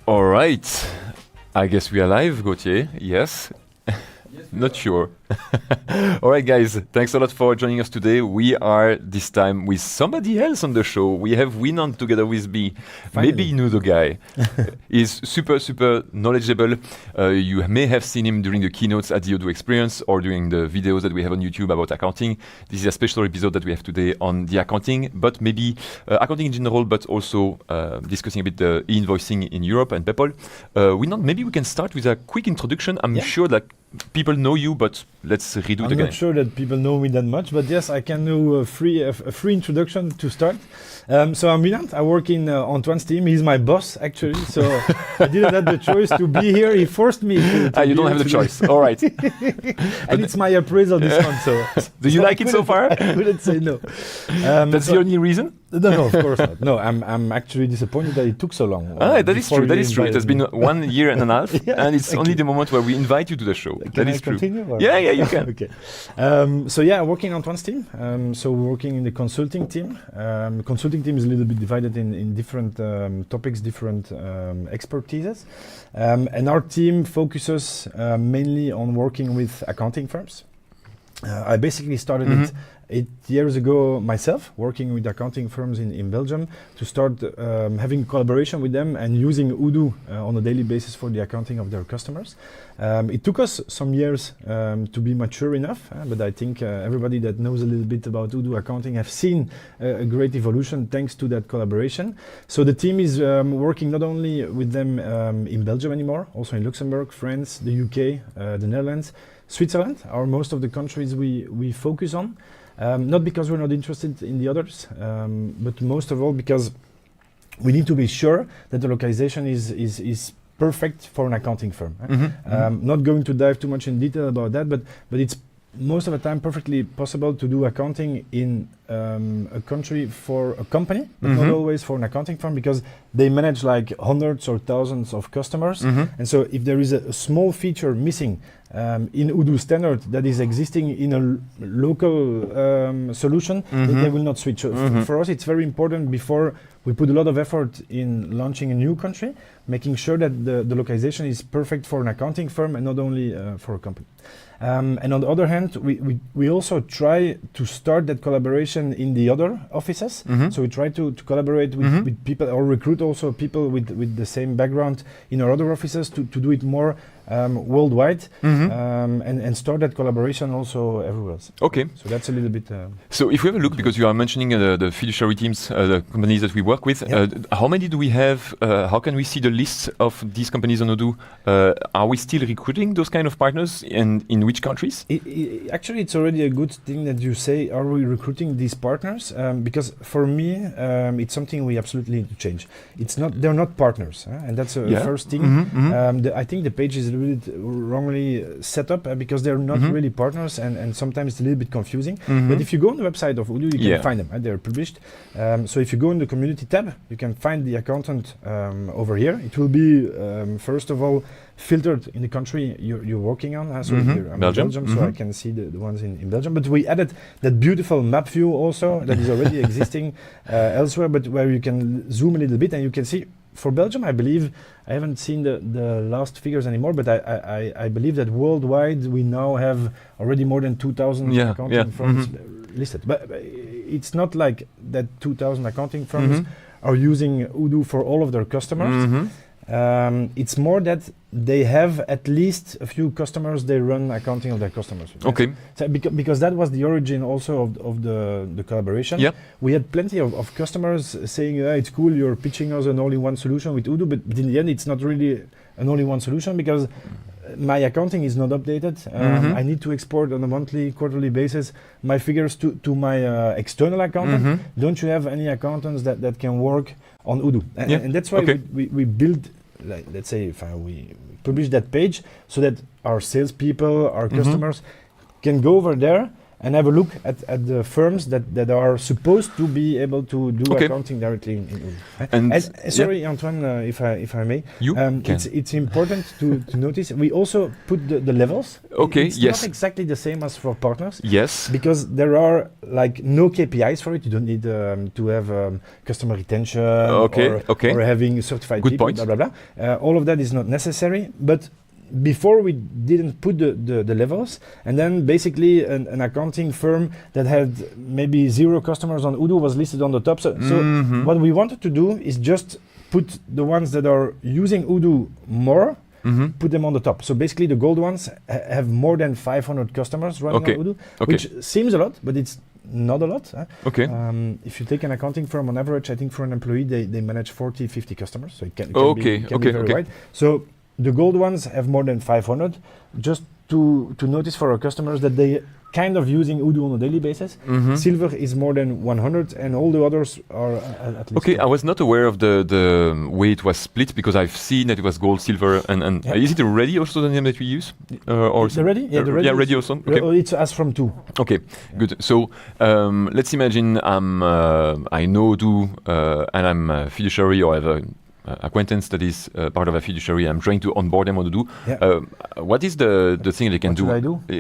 All right. I guess we are live, Gauthier. Yes. Not sure. All right, guys. Thanks a lot for joining us today. We are this time with somebody else on the show. We have Winan together with me. Finally. Maybe you know the guy. He's super knowledgeable. You may have seen him during the keynotes at the Odoo Experience or during the videos that we have on YouTube about accounting. This is a special episode that we have today on the accounting, but maybe accounting in general, but also discussing a bit the e-invoicing in Europe and Peppol. Winan, maybe we can start with a quick introduction. I'm sure that people know you, but let's redo it again. I'm not sure that people know me that much, but yes, I can do a free introduction to start. So I'm Winan. I work in Antoine's team. He's my boss, actually. So I didn't have the choice to be here. He forced me to you don't have the choice. All right. And it's my appraisal this month. So do you like it so far? I couldn't say no. That's the only reason? No, of course not. No, I'm actually disappointed that it took so long. That is true. That is true. It has been 1 year and a half, and it's only the moment where we invite you to the show. Can I continue? Or? Yeah, you can. Okay. So working on Antoine's team. So we're working in the consulting team. The consulting team is a little bit divided in different topics, different expertises. And our team focuses mainly on working with accounting firms. I basically started it 8 years ago myself, working with accounting firms in Belgium to start having collaboration with them and using Odoo on a daily basis for the accounting of their customers. It took us some years to be mature enough, but I think everybody that knows a little bit about Odoo accounting have seen a great evolution thanks to that collaboration. So the team is working not only with them in Belgium anymore, also in Luxembourg, France, the UK, the Netherlands, Switzerland are most of the countries we focus on. Not because we're not interested in the others, but most of all because we need to be sure that the localization is perfect for an accounting firm. Not going to dive too much in detail about that, but it's most of the time perfectly possible to do accounting in a country for a company, but not always for an accounting firm, because they manage like hundreds or thousands of customers. And so if there is a small feature missing in Odoo standard that is existing in a local solution, they will not switch. For us, it's very important before we put a lot of effort in launching a new country, making sure that the localization is perfect for an accounting firm and not only for a company. And on the other hand, we also try to start that collaboration in the other offices. So we try to collaborate with people or recruit also people with the same background in our other offices to do it more worldwide and start that collaboration also everywhere else. Okay. So that's a little bit... So if we have a look, because you are mentioning the fiduciary teams, the companies that we work with, how many do we have? How can we see the lists of these companies on Odoo? Are we still recruiting those kind of partners, and in which countries? Actually, it's already a good thing that you say, are we recruiting these partners? Because for me, it's something we absolutely need to change. They're not partners, and that's a first thing. I think the page is a little bit wrongly set up because they're not really partners, and sometimes it's a little bit confusing. But if you go on the website of Odoo, you can find them. They're published. So if you go in the community tab, you can find the accountant over here. It will be, first of all, filtered in the country you're working on. So here I'm Belgium, in Belgium, so I can see the ones in Belgium. But we added that beautiful map view also that is already existing elsewhere, but where you can zoom a little bit and you can see. For Belgium, I believe, I haven't seen the last figures anymore, but I believe that worldwide we now have already more than 2,000 accounting firms listed. But it's not like that 2,000 accounting firms are using Odoo for all of their customers. It's more that they have at least a few customers they run accounting of their customers. Okay. So because that was the origin also of the collaboration. We had plenty of customers saying, it's cool, you're pitching us an all-in-one solution with Odoo, but in the end it's not really an all-in-one solution because my accounting is not updated. I need to export on a monthly, quarterly basis my figures to my external accountant. Don't you have any accountants that can work on Odoo? And that's why we build, let's say, we publish that page so that our salespeople, our customers can go over there and have a look at the firms that are supposed to be able to do accounting directly in Odoo. And sorry, Antoine, if I may, it's important to notice we also put the levels. It's not exactly the same as for partners. Yes. Because there are like no KPIs for it. You don't need to have customer retention or having certified Good people. point. Blah blah blah. All of that is not necessary, but before we didn't put the levels, and then basically an accounting firm that had maybe 0 customers on Odoo was listed on the top. So what we wanted to do is just put the ones that are using Odoo more, put them on the top. So basically the gold ones have more than 500 customers running on Odoo, which seems a lot, but it's not a lot. If you take an accounting firm on average, I think for an employee, they manage 40, 50 customers. So it can be very wide. So the gold ones have more than 500. Just to notice for our customers that they kind of using Odoo on a daily basis. Silver is more than 100, and all the others are at least. Okay, I was not aware of the way it was split, because I've seen that it was gold, silver, and is it ready also the name that we use? Or the ready? Yeah, the ready. Ready also. Okay. It's as from 2. Okay, good. So let's imagine I know Odoo and I'm a fiduciary, or I have a acquaintance that is part of a fiduciary. I'm trying to onboard them on Odoo. What is the thing they can do?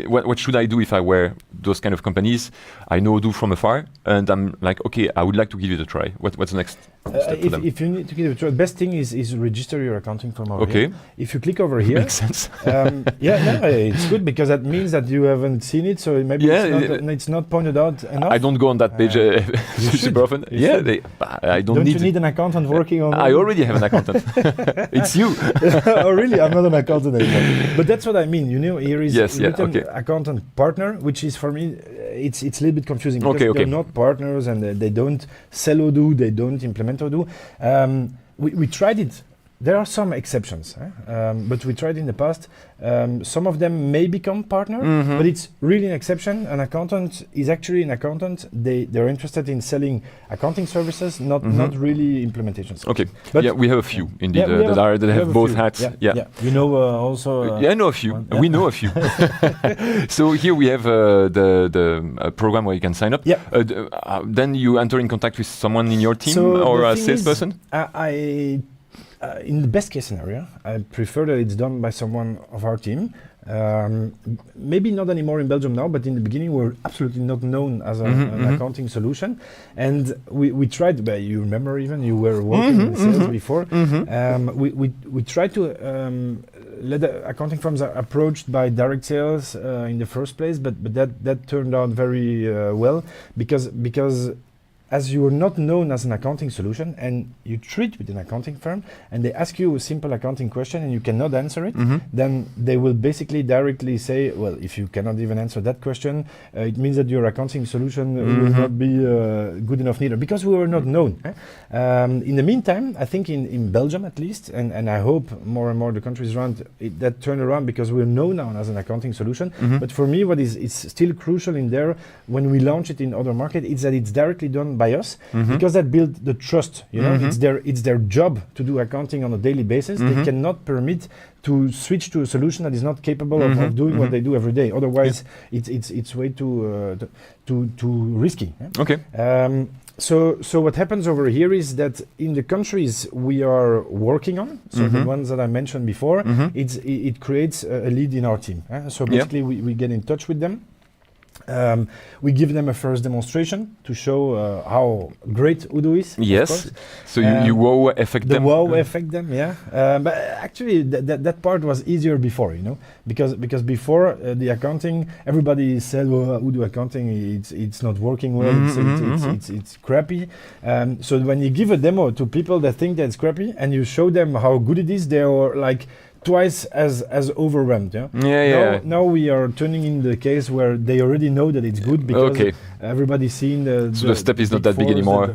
What should I do if I were those kind of companies? I know Odoo from afar, and I'm like, okay, I would like to give it a try. What's the next step for them? If you need to give it a try, the best thing is register your accounting firm over here. If you click over here, makes sense. It's good, because that means that you haven't seen it, so maybe it's not pointed out enough. I don't go on that page super often. I don't need. Don't you need an accountant working on? I already have an accountant. It's you. Oh, really? I'm not an accountant anymore. But that's what I mean. You know, here is written accountant partner, which is for me, it's a little bit confusing, because they're not partners, and they don't sell Odoo, they don't implement Odoo. We tried it. There are some exceptions, but we tried in the past. Some of them may become partner, but it's really an exception. An accountant is actually an accountant. They're interested in selling accounting services, not really implementations. Okay, but we have a few indeed that have both hats. You know also. I know a few. We know a few. So here we have the program where you can sign up. Then you enter in contact with someone in your team or a salesperson. In the best case scenario, I prefer that it's done by someone of our team. Maybe not anymore in Belgium now, but in the beginning we were absolutely not known as an accounting solution. And we tried, you remember even, you were working in sales before. We tried to let the accounting firms are approached by direct sales in the first place, but that turned out very well, because as you are not known as an accounting solution, and you treat with an accounting firm, and they ask you a simple accounting question and you cannot answer it, then they will basically directly say, well, if you cannot even answer that question, it means that your accounting solution will not be good enough neither, because we were not known. In the meantime, I think in Belgium at least, and I hope more and more the countries around, that turn around, because we're known now as an accounting solution. But for me, what is still crucial in there, when we launch it in other markets, is that it's directly done by us, because that builds the trust. You know, it's their job to do accounting on a daily basis. They cannot permit to switch to a solution that is not capable of doing what they do every day. Otherwise, it's way too risky. Okay. So what happens over here is that in the countries we are working on, so the ones that I mentioned before, it creates a lead in our team. So basically we get in touch with them. We give them a first demonstration to show how great Odoo is. Yes. So you wow affect them. Wow affect them, yeah. But actually, that part was easier before, you know, because before the accounting, everybody said, well, Odoo accounting, it's not working well. It's crappy. So when you give a demo to people that think that's crappy, and you show them how good it is, they are like twice as overwhelmed. Now we are turning in the case where they already know that it's good, because everybody's seen the step is not that big anymore.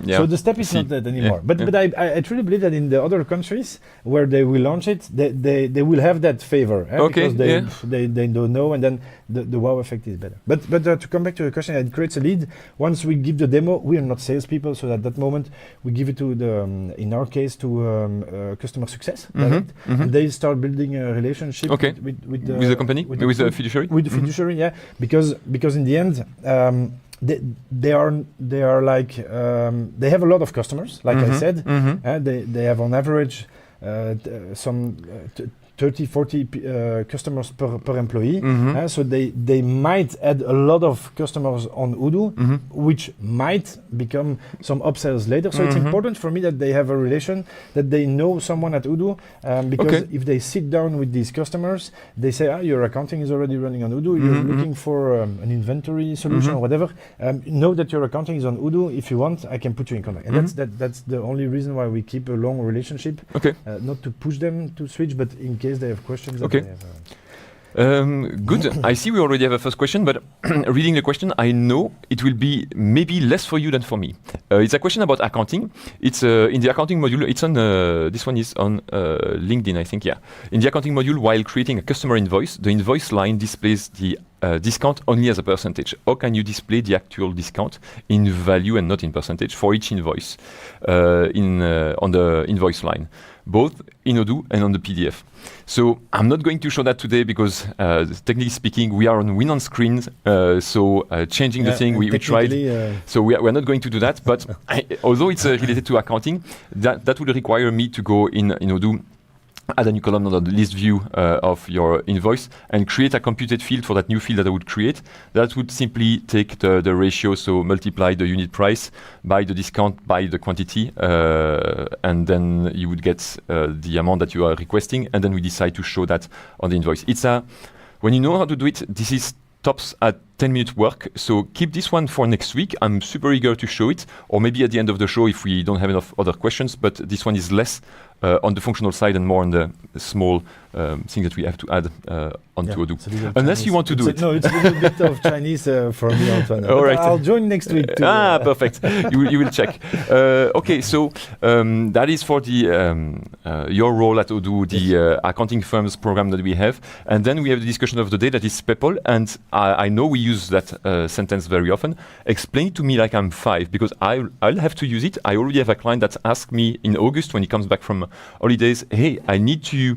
So the step is not that anymore. But I truly believe that in the other countries where they will launch it, they will have that favor, because they don't know, and then the wow effect is better. But to come back to the question, it creates a lead. Once we give the demo, we are not salespeople, so at that moment we give it to the, in our case, to customer success, direct, and they start building a relationship with the company, with the fiduciary. With the fiduciary, yeah, because in the end. They are like they have a lot of customers, like I said. They have on average some 30, 40 customers per employee. So they might add a lot of customers on Odoo, which might become some upsells later. So it's important for me that they have a relation, that they know someone at Odoo, because if they sit down with these customers, they say, your accounting is already running on Odoo, you're looking for an inventory solution or whatever. Know that your accounting is on Odoo. If you want, I can put you in contact. And that's the only reason why we keep a long relationship. Not to push them to switch, but in case they have questions. Okay. Good. I see we already have a first question, but reading the question, I know it will be maybe less for you than for me. It's a question about accounting. It's in the accounting module. It's on this one is on LinkedIn, I think. Yeah. In the accounting module, while creating a customer invoice, the invoice line displays the discount only as a percentage. How can you display the actual discount in value and not in percentage for each invoice on the invoice line, both in Odoo and on the PDF? So I'm not going to show that today because technically speaking, we are on win on screens. So changing the thing, we tried. So we're not going to do that. But although it's related to accounting, that would require me to go in Odoo, add a new column on the list view of your invoice and create a computed field for that new field that I would create. That would simply take the ratio, so multiply the unit price by the discount by the quantity, and then you would get the amount that you are requesting, and then we decide to show that on the invoice. When you know how to do it, this is tops at 10-minute work. So keep this one for next week. I'm super eager to show it, or maybe at the end of the show if we don't have enough other questions, but this one is less on the functional side and more on the small thing that we have to add onto Odoo. Unless you want to do it. No, it's a little bit of Chinese for me, Antoine. All right. I'll join next week too. Perfect. You will check. Okay, so that is for the your role at Odoo, the accounting firms program that we have. And then we have the discussion of the day that is Peppol. And I know we use that sentence very often. Explain it to me like I'm 5, because I'll have to use it. I already have a client that asked me in August when he comes back from holidays, hey, I need to,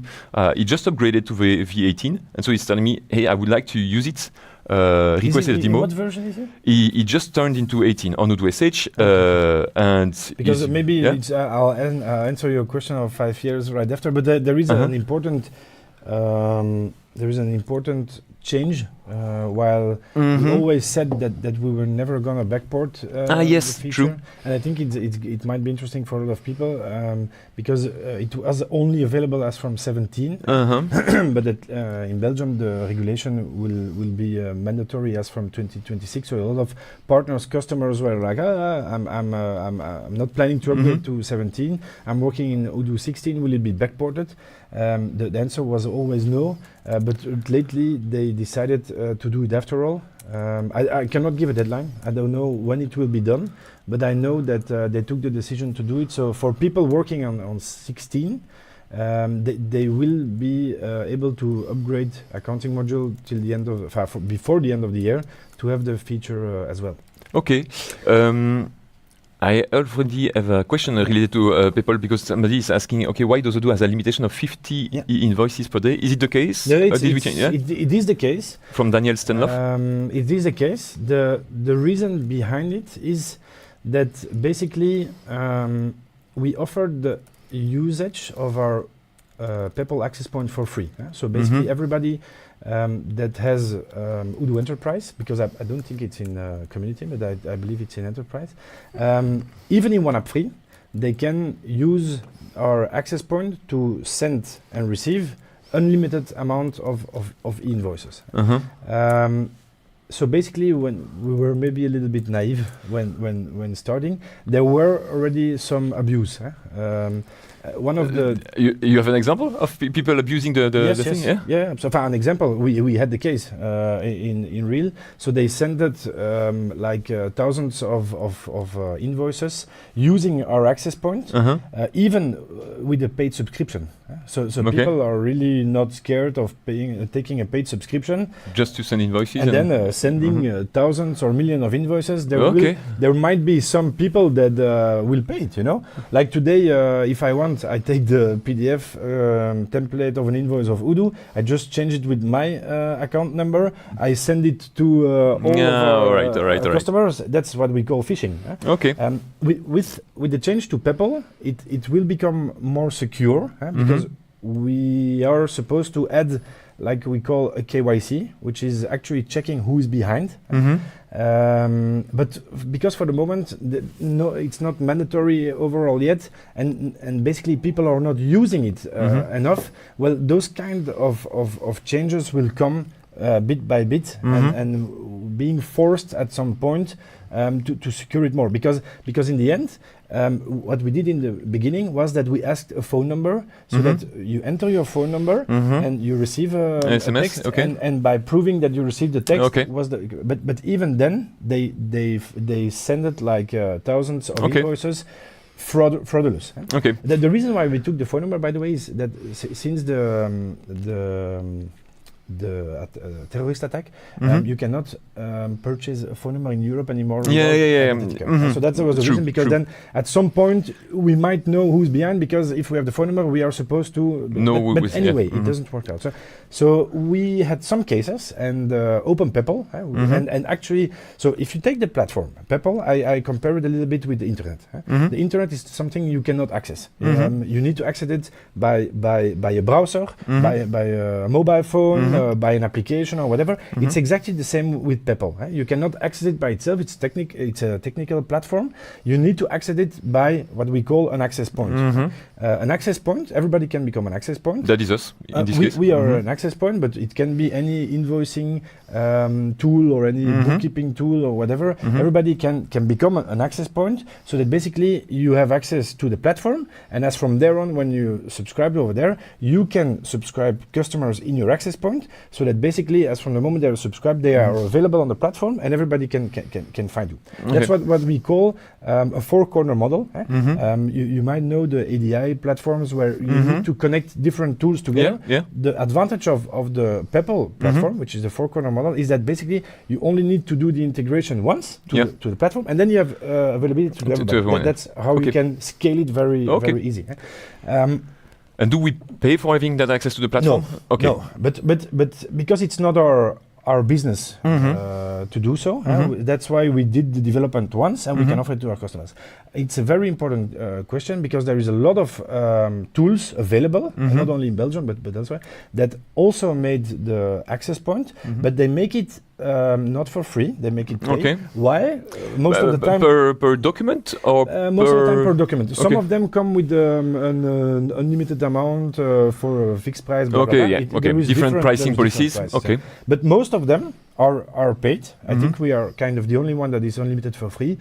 he just upgraded to the V18. And so he's telling me, hey, I would like to use it. Requested a demo. What version is it? He just turned into 18 on Odoo SH. And because maybe it's, I'll answer your question of 5 years right after, but there is an important change. While we always said that we were never gonna backport yes, the feature. true. And I think it might be interesting for a lot of people because it was only available as from 17, but in Belgium the regulation will be mandatory as from 2026. So a lot of partners, customers were like, I'm not planning to upgrade to 17. I'm working in Odoo 16. Will it be backported? The answer was always no. But lately they decided to do it after all. I cannot give a deadline. I don't know when it will be done, but I know that they took the decision to do it. So for people working on 16, they will be able to upgrade accounting module till the end of before the end of the year to have the feature as well. Okay. I already have a question related to Peppol because somebody is asking, okay, why does Odoo has a limitation of 50 invoices per day? Is it the case? Yeah, it is the case. From Daniel Stenloff? It is the case. The reason behind it is that basically we offered the usage of our Peppol access point for free. So basically everybody that has Odoo Enterprise, because I don't think it's in Community, but I believe it's in Enterprise. Even in one app free, they can use our access point to send and receive unlimited amount of e-invoices. So basically, when we were maybe a little bit naive when starting, there were already some abuse. One of the you have an example of people abusing the thing? Yeah. So for an example, we had the case in real. So they sent it thousands of invoices using our access point, even with a paid subscription. So people are really not scared of taking a paid subscription just to send invoices and then sending thousands or millions of invoices. There might be some people that will pay it. Like today, if I want, I take the PDF template of an invoice of Odoo. I just change it with my account number. I send it to all of our customers. That's what we call phishing. Okay. With the change to Peppol, it will become more secure because we are supposed to add, like we call a KYC, which is actually checking who is behind. But because for the moment, it's not mandatory overall yet, and basically people are not using it enough. Well, those kind of changes will come bit by bit, and being forced at some point to secure it more. Because in the end, what we did in the beginning was that we asked a phone number, so that you enter your phone number and you receive a SMS, text, and by proving that you received the text but even then they send it like thousands of invoices fraudulous. Okay. The reason why we took the phone number, by the way, is that since the terrorist attack, you cannot purchase a phone number in Europe anymore. So that was the reason, because then at some point we might know who's behind, because if we have the phone number, we are supposed to know. But anyway, it doesn't work out. So we had some cases and open Peppol, and actually, so if you take the platform Peppol, I compare it a little bit with the internet. The internet is something you cannot access. You need to access it by a browser, by a mobile phone, by an application or whatever. It's exactly the same with Peppol. You cannot access it by itself. It's a technical platform. You need to access it by what we call an access point. An access point, everybody can become an access point. That is us in this case. We are an access point, but it can be any invoicing tool or any bookkeeping tool or whatever. Everybody can become an access point, so that basically you have access to the platform, and as from there on, when you subscribe over there, you can subscribe customers in your access point, so that basically as from the moment they are subscribed, they are available on the platform and everybody can find you. That's what we call a four-corner model. You might know the ADI platforms where you need to connect different tools together. The advantage of the Peppol platform, which is the four-corner model, is that basically you only need to do the integration once to the platform, and then you have availability to everybody. That's how you can scale it very easy. And do we pay for having that access to the platform? No, but because it's not our business to do so, that's why we did the development once, and we can offer it to our customers. It's a very important question, because there is a lot of tools available, not only in Belgium but elsewhere, that also made the access point, but they make it not for free. They make it pay. Why? Most of the time per document, or most of the time per document. Some of them come with an unlimited amount for a fixed price. Different pricing policies. But most of them are paid. I think we are kind of the only one that is unlimited for free,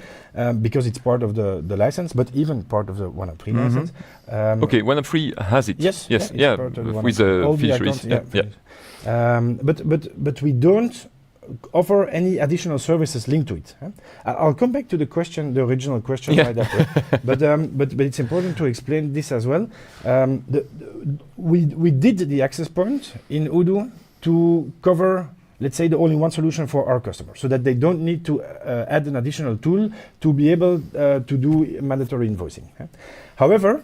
because it's part of the license, but even part of the 103 license. 103 has it. Yes. With the features. But we don't offer any additional services linked to it. I'll come back to the original question right after. But it's important to explain this as well. We did the access point in Odoo to cover, let's say, the all-in-one solution for our customers, so that they don't need to add an additional tool to be able to do mandatory invoicing. However,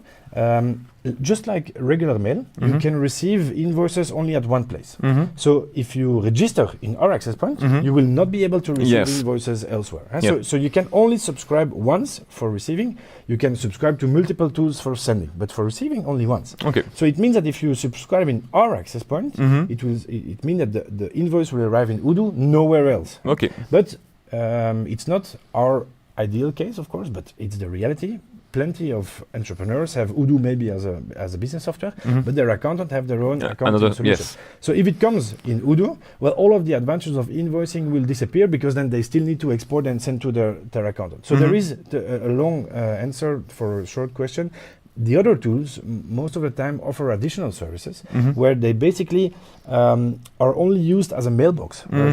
just like regular mail, you can receive invoices only at one place. So if you register in our access point, you will not be able to receive invoices elsewhere. So you can only subscribe once for receiving. You can subscribe to multiple tools for sending, but for receiving only once. So it means that if you subscribe in our access point, it means that the invoice will arrive in Odoo, nowhere else. But it's not our ideal case, of course, but it's the reality. Plenty of entrepreneurs have Odoo maybe as a business software, but their accountant have their own accounting solution. So if it comes in Odoo, well, all of the advantages of invoicing will disappear, because then they still need to export and send to their accountant. So there is a long answer for a short question. The other tools, most of the time, offer additional services Mhm. where they basically are only used as a mailbox, where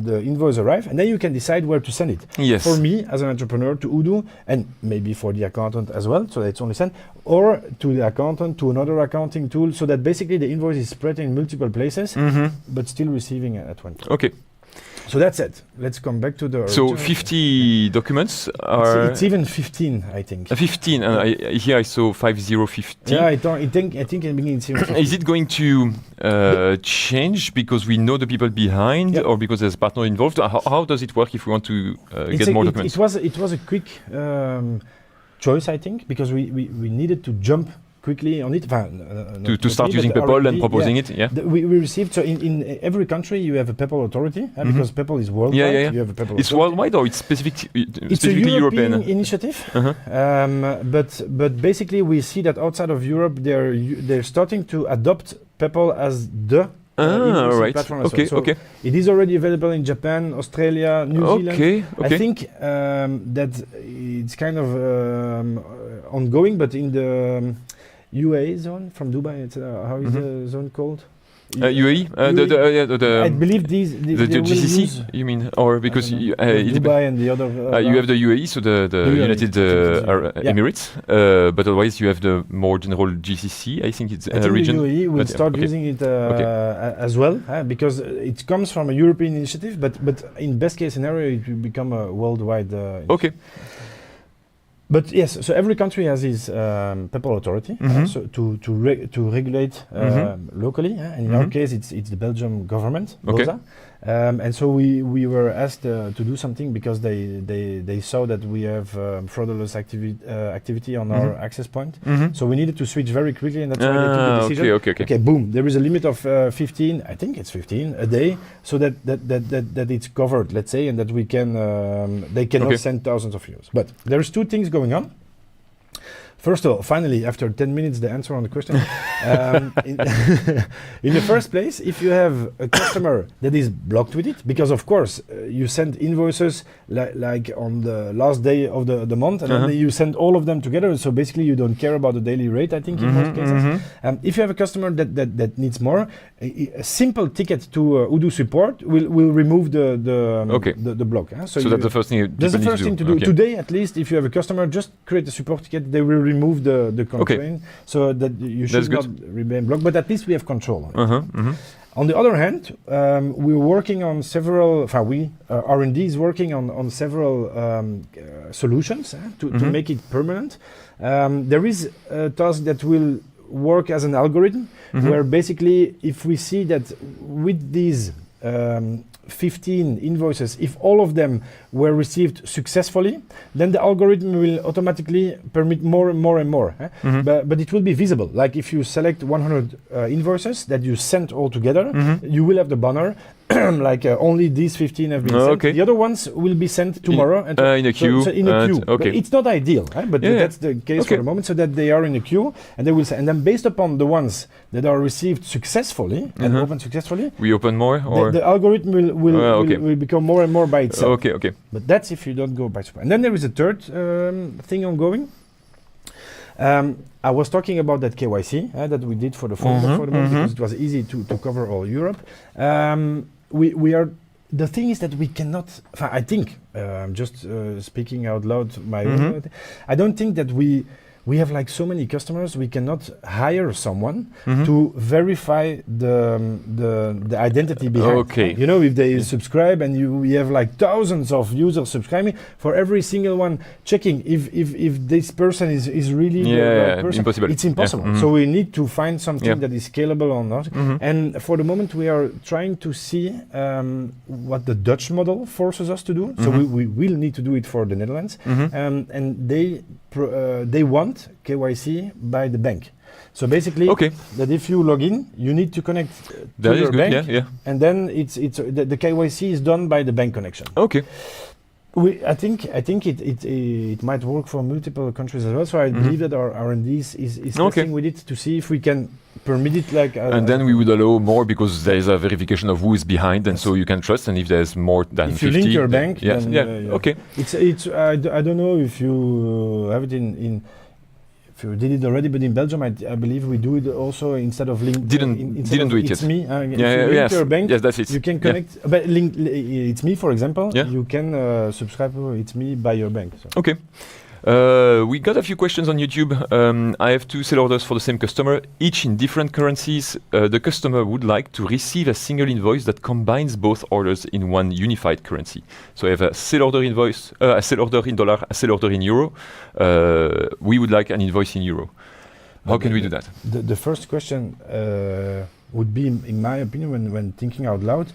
the invoice arrive, and then you can decide where to send it. Yes. For me, as an entrepreneur, to Odoo, and maybe for the accountant as well, so it's only sent, or to the accountant, to another accounting tool, so that basically the invoice is spread in multiple places, but still receiving at one time. Okay. So that's it. Let's come back to the So original. 50 documents are... It's even 15, I think. 15, and here I saw 5015. Yeah, I think in the beginning it's even 15. Is it going to change because we know the people behind, Yeah. or because there's a partner involved? How does it work if we want to get more documents? It was a quick choice, I think, because we needed to jump quickly on it. To start using Peppol and proposing it, yeah? We received, so in every country you have a Peppol authority, because Peppol is worldwide. Yeah. You have a Peppol It's authority. worldwide, or it's specifically It's a European European? initiative, Uh-huh. but basically we see that outside of Europe they're starting to adopt Peppol as the invoicing Right. platform. Okay, So okay. it is already available in Japan, Australia, New Zealand. Okay, I think that it's kind of ongoing, but in the UAE zone from Dubai, it's, how is the zone called? UAE? I believe these the they will GCC, use you mean? Or because I don't know. Dubai and the other. you have the UAE, so the UAE, United yeah. Emirates, but otherwise you have the more general GCC, I think it's I think region. the UAE will but, start okay. using it as well, because it comes from a European initiative, but in best case scenario it will become a worldwide initiative. Okay. But yes, so every country has its Peppol authority, so to regulate locally, and in our case it's the Belgium government, Okay. BOSA. And so we were asked to do something because they saw that we have fraudulent activity on our access point. So we needed to switch very quickly, and that's why they took the decision. Okay. Boom, there is a limit of 15, I think it's 15 a day, so that it's covered, let's say, and that we can, they cannot send thousands of euros. But there's two things going on. First of all, finally, after 10 minutes, the answer on the question. In the first place, if you have a customer that is blocked with it, because of course you send invoices like on the last day of the month, and then you send all of them together, so basically you don't care about the daily rate, I think, in most cases. If you have a customer that needs more, a simple ticket to Odoo support will remove the block. So that's the first thing that's the first thing to do. Okay. Today, at least, if you have a customer, just create a support ticket, they will remove the complaint, so that you should not remain blocked, but at least we have control on it. On the other hand, we're working on several, R&D is working on several solutions to make it permanent. There is a task that will work as an algorithm, where basically if we see that with these 15 invoices, if all of them were received successfully, then the algorithm will automatically permit more and more and more. But it will be visible. Like if you select 100 invoices that you sent all together, you will have the banner like only these 15 have been sent. Okay. The other ones will be sent tomorrow. In a queue. So in a queue. Okay. But it's not ideal, but that's the case for the moment, so that they are in a queue, and they will and then based upon the ones that are received successfully and opened successfully, we open more, or the algorithm will become more and more by itself. Okay. But that's if you don't go by support. And then there is a third thing ongoing. I was talking about that KYC that we did for the for the moment, because it was easy to cover all Europe. We are. The thing is that we cannot. I think, just speaking out loud, I don't think that we have like so many customers. We cannot hire someone to verify the identity behind. Okay. You know, if they subscribe and we have like thousands of users subscribing, for every single one checking if this person is really the right person. Impossible. It's impossible. So we need to find something that is scalable or not. And for the moment, we are trying to see what the Dutch model forces us to do. So we will need to do it for the Netherlands, and they want KYC by the bank. So basically, that if you log in, you need to connect to your bank, and then the KYC is done by the bank connection. Okay. I think it might work for multiple countries as well. So I believe that our R&D is testing with it to see if we can permit it like. And then we would allow more, because there is a verification of who is behind, and so you can trust. And if there's more than 50, if you link your bank, then, okay. It's I don't know if you have it in. if you did it already, but in Belgium, I believe we do it also instead of link. Didn't do it it's yet. Me. If you Yeah, link yes, your bank, yes, that's it. you can connect. But link it's me, for example. Yeah. You can subscribe to it's me by your bank. So. Okay. We got a few questions on YouTube. I have 2 sale orders for the same customer, each in different currencies. The customer would like to receive a single invoice that combines both orders in one unified currency. So I have a sale order invoice, a sale order in dollar, a sale order in euro. We would like an invoice in euro. How can we do that? The first question would be, in my opinion, when thinking out loud,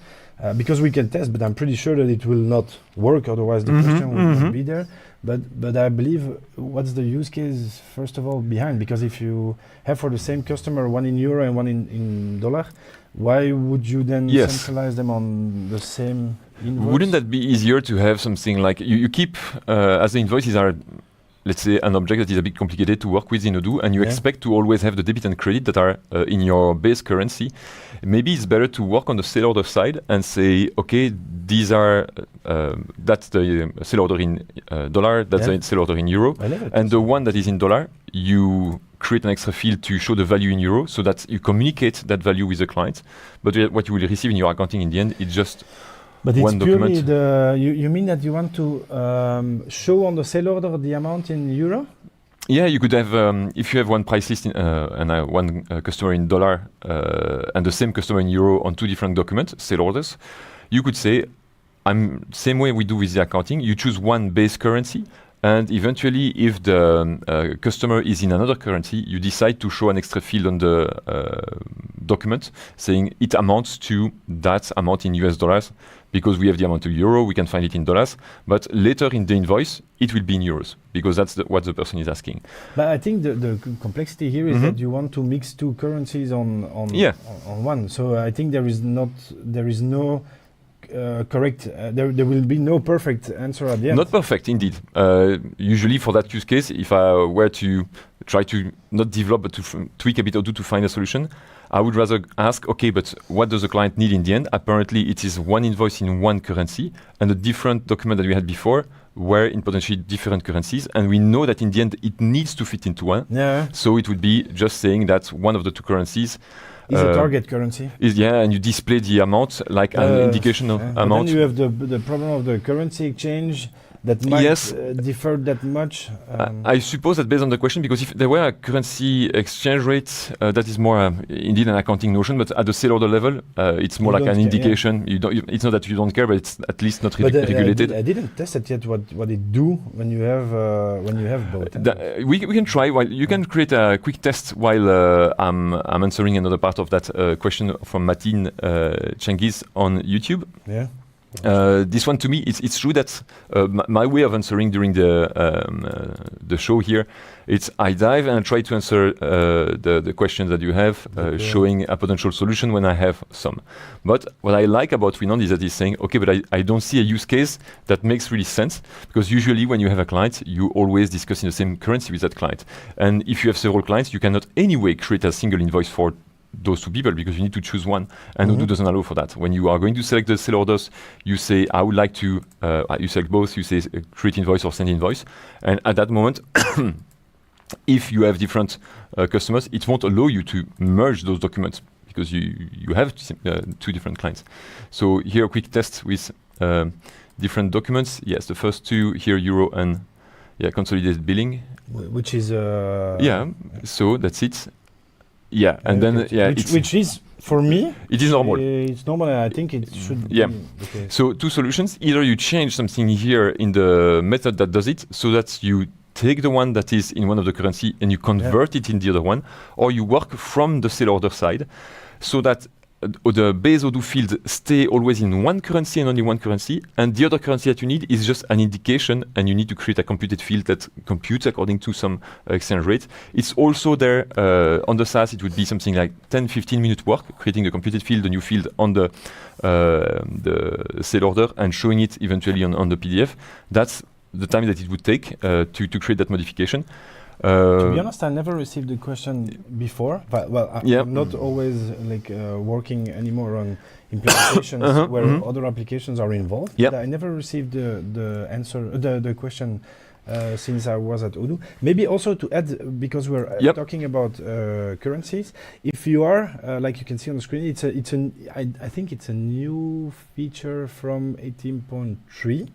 because we can test, but I'm pretty sure that it will not work. Otherwise, the question would not be there. But I believe, what's the use case, first of all, behind? Because if you have for the same customer one in euro and one in dollar, why would you then centralize them on the same invoice? Wouldn't that be easier to have something like, you keep, as the invoices are, let's say, an object that is a bit complicated to work with in Odoo, and you expect to always have the debit and credit that are in your base currency. Maybe it's better to work on the sale order side and say, okay, these are, that's the sale order in dollar, that's the sale order in euro, and the one that is in dollar, you create an extra field to show the value in euro so that you communicate that value with the client. But what you will receive in your accounting in the end, it's just but one it's purely document. You mean that you want to show on the sale order the amount in euro? Yeah, you could have, if you have one price list and one customer in dollar and the same customer in euro on 2 different documents, sale orders, you could say, same way we do with the accounting, you choose one base currency, and eventually if the customer is in another currency, you decide to show an extra field on the document saying it amounts to that amount in US dollars, because we have the amount of euro, we can find it in dollars, but later in the invoice, it will be in euros, because that's what the person is asking. But I think the complexity here is that you want to mix 2 currencies on one. So I think there is no correct, there will be no perfect answer at the end. Not perfect, indeed. Usually for that use case, if I were to try to not develop but to tweak a bit Odoo to find a solution, I would rather ask, okay, but what does the client need in the end? Apparently it is one invoice in one currency, and a different document that we had before were in potentially different currencies, and we know that in the end it needs to fit into one. Yeah. So it would be just saying that one of the 2 currencies is a target currency. And you display the amount like an indication of amount. Then you have the problem of the currency exchange that might differ that much. I suppose that based on the question, because if there were a currency exchange rate, that is more indeed an accounting notion, but at the sale order level, it's more like an indication. It's not that you don't care, but it's at least not regulated. I didn't test it yet. What it do when you have both. We can try. While you can create a quick test while I'm answering another part of that question from Matin Cengiz on YouTube. Yeah. This one, to me, it's true that my way of answering during the show here, it's I dive and I try to answer the questions that you have, showing a potential solution when I have some. But what I like about Renan is that he's saying, okay, but I don't see a use case that makes really sense, because usually when you have a client, you always discuss in the same currency with that client. And if you have several clients, you cannot anyway create a single invoice for those 2 people, because you need to choose one, and Odoo doesn't allow for that. When you are going to select the sale orders, you say, I would like to, you select both, you say create invoice or send invoice, and at that moment, if you have different customers, it won't allow you to merge those documents, because you have 2 different clients. So here a quick test with different documents. Yes, the first 2 here, euro and consolidated billing. Which is... so that's it. Yeah, and then which is, for me, it is normal. It's normal, and I think it should be. Okay. So 2 solutions: either you change something here in the method that does it, so that you take the one that is in one of the currency and you convert it in the other one, or you work from the sale order side, so that the base Odoo fields stay always in one currency and only one currency, and the other currency that you need is just an indication, and you need to create a computed field that computes according to some exchange rate. It's also there on the SaaS. It would be something like 10-15 minute work, creating the computed field, the new field on the sale order, and showing it eventually on the PDF. That's the time that it would take to create that modification. To be honest, I never received the question before. But, I'm not always working anymore on implementations where other applications are involved. But I never received the answer, the question since I was at Odoo. Maybe also to add, because we're talking about currencies, if you are, like you can see on the screen, I think it's a new feature from 18.3.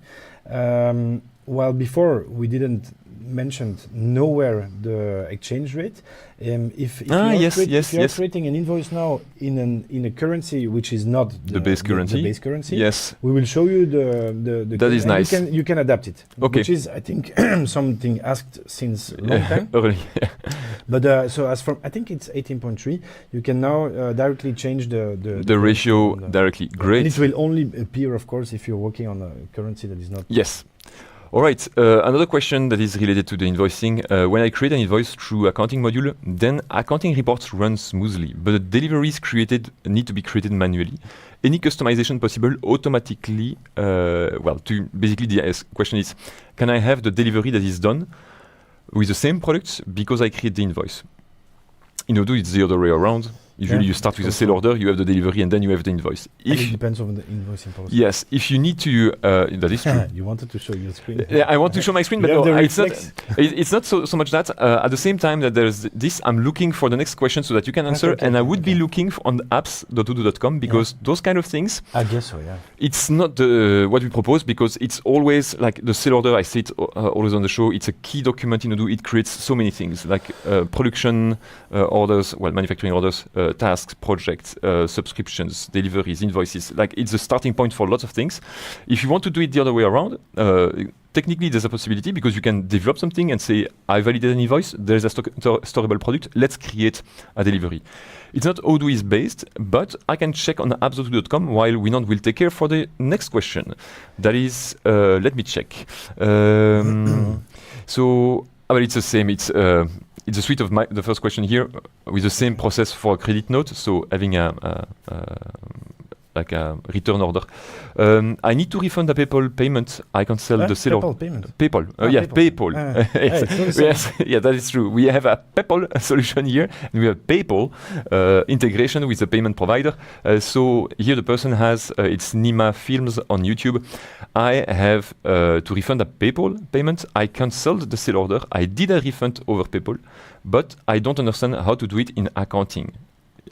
While before we didn't mention nowhere the exchange rate. If you are creating an invoice now in a currency which is not the base currency, yes, we will show you the that is nice. You can adapt it, okay. Which is, I think, something asked since a long time. Early. But so as from, I think it's 18.3, you can now directly change the ratio directly. Great. And it will only appear, of course, if you're working on a currency that is not. Yes. All right, another question that is related to the invoicing. When I create an invoice through accounting module, then accounting reports run smoothly, but the deliveries created need to be created manually. Any customization possible automatically? Basically the question is, can I have the delivery that is done with the same products because I create the invoice? In Odoo, it's the other way around. Usually you start with a sale order, you have the delivery, and then you have the invoice. It depends on the invoicing policy. Yes, if you need to, that is true. You wanted to show your screen. Yeah, I want to show my screen, but no, it's not so much that. At the same time that there's this, I'm looking for the next question so that you can answer, and I would be looking on apps.odoo.com because those kind of things. I guess so, yeah. It's not what we propose because it's always like the sale order. I say it always on the show. It's a key document in Odoo. It creates so many things like production orders, manufacturing orders. Tasks, projects, subscriptions, deliveries, invoices. Like it's the starting point for lots of things. If you want to do it the other way around, technically there's a possibility because you can develop something and say, I validate an invoice, there's a storable product, let's create a delivery. It's not Odoo is based, but I can check on apps.odoo.com while Winan will take care for the next question. That is, let me check. It's the same. It's a suite of the first question here with the same process for a credit note. So having a return order. I need to refund a Peppol payment. I cancel the sale order. Peppol. Peppol. Yes, that is true. We have a Peppol solution here. And we have Peppol integration with the payment provider. So here the person has it's Nima Films on YouTube. I have to refund a Peppol payment. I cancelled the sale order. I did a refund over Peppol, but I don't understand how to do it in accounting.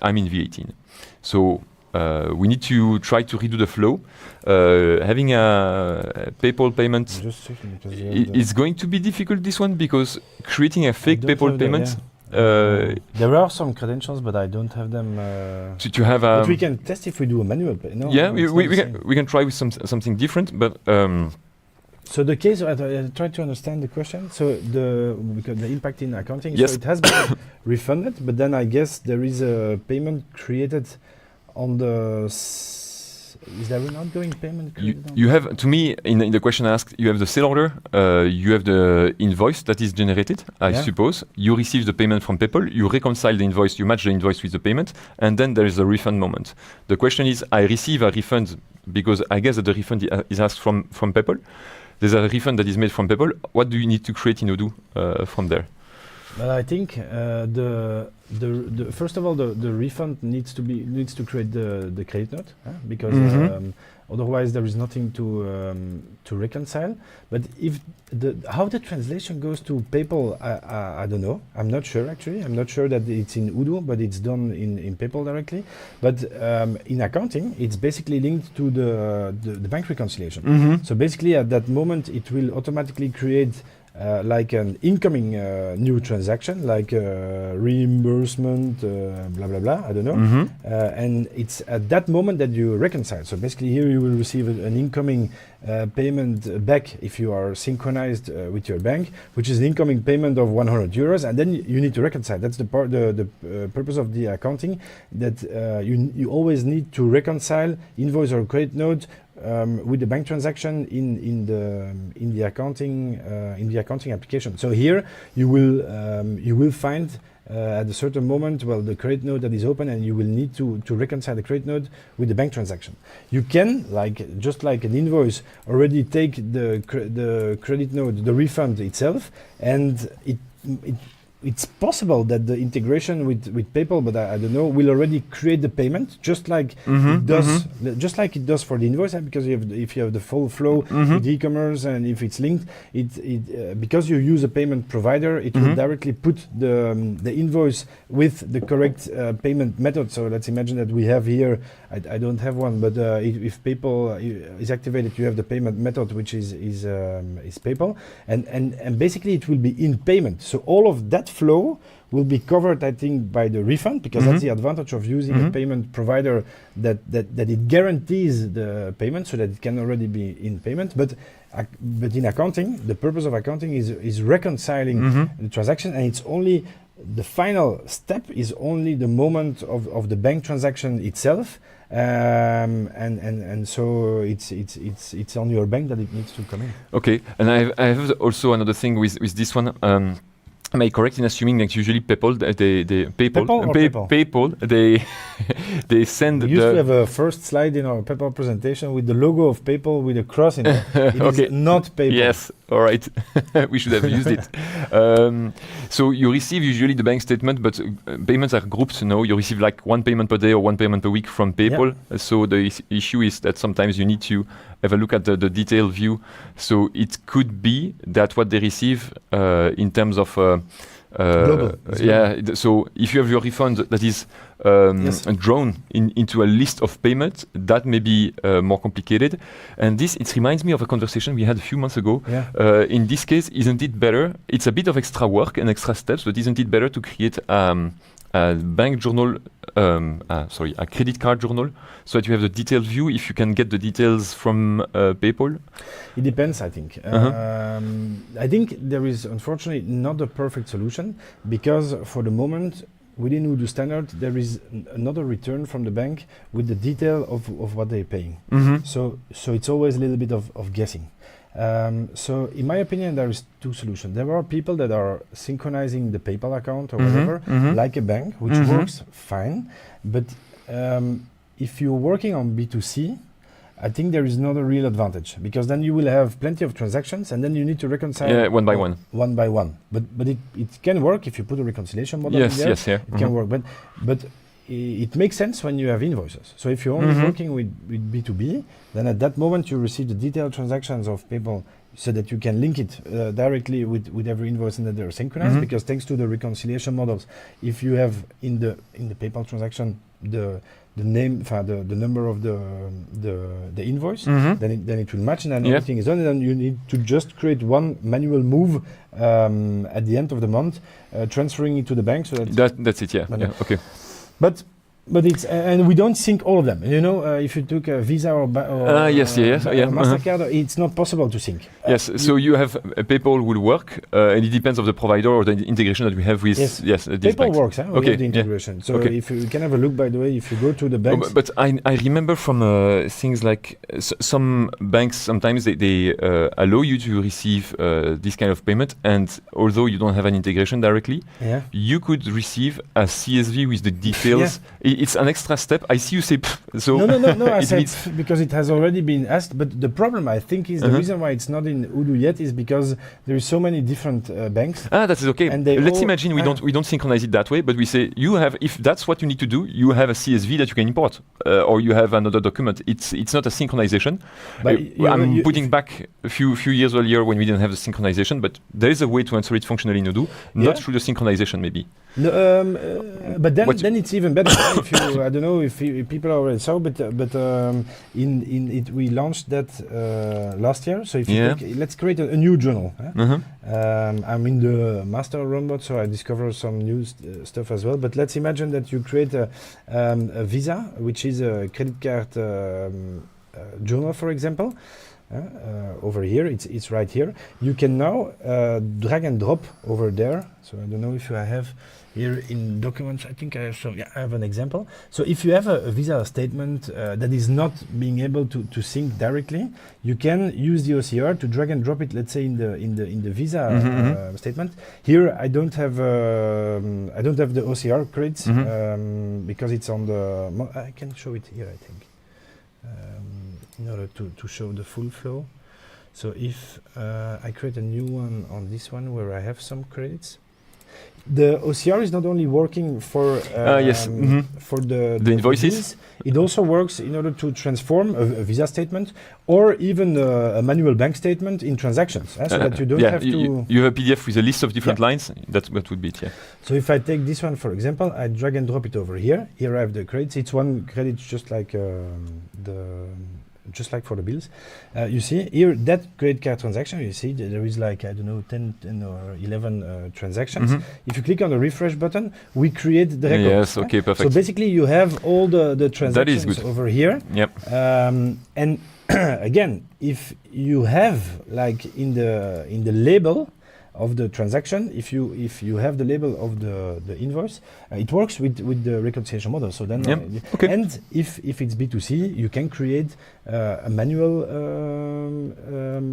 I'm in V18. So we need to try to redo the flow. Having a PayPal payment is going to be difficult, this one, because creating a fake PayPal payment... there are some credentials, but I don't have them. To have but we can test if we do a manual pay. No, yeah, we can try with something different, but... So the case, I try to understand the question. So because the impact in accounting, yes. So it has been refunded, but then I guess there is a payment created on the... Is there an outgoing payment? You have, to me, in the question asked, you have the sale order, you have the invoice that is generated, I suppose. You receive the payment from Peppol, you reconcile the invoice, you match the invoice with the payment, and then there is a refund moment. The question is, I receive a refund because I guess that the refund is asked from Peppol. There's a refund that is made from Peppol. What do you need to create in Odoo from there? Well, I think first of all, the refund needs to create the credit note, because otherwise there is nothing to reconcile. But if how the translation goes to Peppol, I don't know. I'm not sure actually. I'm not sure that it's in Odoo, but it's done in Peppol directly. But in accounting, it's basically linked to the bank reconciliation. So basically, at that moment, it will automatically create like an incoming new transaction, like reimbursement, blah blah blah. I don't know. And it's at that moment that you reconcile. So basically, here you will receive an incoming payment back if you are synchronized with your bank, which is an incoming payment of 100 euros, and then you need to reconcile. That's the purpose of the accounting, that you always need to reconcile invoice or credit note with the bank transaction in the accounting application. So here you will find at a certain moment, the credit note that is open, and you will need to reconcile the credit note with the bank transaction. You can, just like an invoice, already take the credit note, the refund itself, and it's possible that the integration with Peppol, but I don't know, will already create the payment just like it does, just like it does for the invoice, because if you have the full flow with e-commerce, and if it's linked, because you use a payment provider, it will directly put the invoice with the correct payment method. So let's imagine that we have here, I don't have one, but if Peppol is activated, you have the payment method, which is Peppol, and basically it will be in payment. So all of that flow will be covered, I think, by the refund, because that's the advantage of using a payment provider, that it guarantees the payment, so that it can already be in payment. But in accounting, the purpose of accounting is reconciling the transaction, and it's only the final step is only the moment of the bank transaction itself, and so it's on your bank that it needs to come in. Okay, and I have also another thing with this one. Am I correct in assuming that usually Peppol, they send we used to have a first slide in our Peppol presentation with the logo of Peppol with a cross in it. It is not Peppol. Yes, all right. We should have used it. So you receive usually the bank statement, but payments are grouped. No, you receive like one payment per day or one payment per week from Peppol. Yeah. So the issue is that sometimes you need to have a look at the detailed view. So it could be that what they receive in terms of so if you have your refund that is drawn into a list of payments, that may be more complicated. And it reminds me of a conversation we had a few months ago. Yeah. In this case, isn't it better? It's a bit of extra work and extra steps, but isn't it better to create a bank journal, a credit card journal, so that you have the detailed view if you can get the details from Peppol? It depends, I think. I think there is unfortunately not a perfect solution, because for the moment, within Odoo Standard, there is another return from the bank with the detail of what they're paying. So it's always a little bit of guessing. So in my opinion, there is two solutions. There are people that are synchronizing the PayPal account or whatever, like a bank, which works fine. But if you're working on B2C, I think there is not a real advantage, because then you will have plenty of transactions, and then you need to reconcile one by one. One by one. But it can work if you put a reconciliation model in there. It can work. But it makes sense when you have invoices. So if you're only working with B2B, then at that moment you receive the detailed transactions of Peppol, so that you can link it directly with every invoice, and that they're synchronized. Because thanks to the reconciliation models, if you have in the Peppol transaction the name, the number of the invoice, then it will match, and then everything is done. And then you need to just create one manual move at the end of the month, transferring it to the bank. So that's it. Yeah. Okay. But it's and we don't sync all of them. You know, if you took a Visa or Mastercard, it's not possible to sync. Yes, so you have Peppol will work, and it depends of the provider or the integration that we have with. Yes, Peppol works. We have the integration. So if you can have a look, by the way, if you go to the banks. But I remember from things like some banks sometimes they allow you to receive this kind of payment, and although you don't have an integration directly, you could receive a CSV with the details. It's an extra step. I see you say so. No. I said because it has already been asked. But the problem, I think, is the reason why it's not in Odoo yet is because there is so many different banks. That is okay. And let's imagine we don't synchronize it that way, but we say you have, if that's what you need to do, you have a CSV that you can import, or you have another document. It's not a synchronization. But I'm putting back a few years earlier when we didn't have the synchronization, but there is a way to answer it functionally in Odoo, not through the synchronization maybe. No, but then it's even better. If you, I don't know if people already saw, but in it we launched that last year. So if you let's create a new journal. I'm in the master robot, so I discover some new stuff as well. But let's imagine that you create a Visa, which is a credit card journal, for example. Over here, it's right here. You can now drag and drop over there. So I don't know if I have here in documents. I think I have some. Yeah, I have an example. So if you have a Visa statement that is not being able to sync directly, you can use the OCR to drag and drop it. Let's say in the Visa statement. Here I don't have the OCR credits because it's on the. I can show it here, I think. In order to show the full flow. So if I create a new one on this one where I have some credits, The OCR is not only working for for the invoices. bills, it also works in order to transform a Visa statement or even a manual bank statement in transactions, so that you don't have to. You have a PDF with a list of different lines. That would be it. Yeah. So if I take this one for example, I drag and drop it over here. Here I have the credits. It's one credit, just like just like for the bills. You see here that credit card transaction, you see there is like, I don't know, 10 or 11 transactions. If you click on the refresh button, we create the record. Yes, okay, perfect. So basically you have all the transactions that is good. over here. Yep. And again, if you have like in the label of the transaction, if you have the label of the invoice, it works with the reconciliation model. So then, and if it's B2C, you can create a manual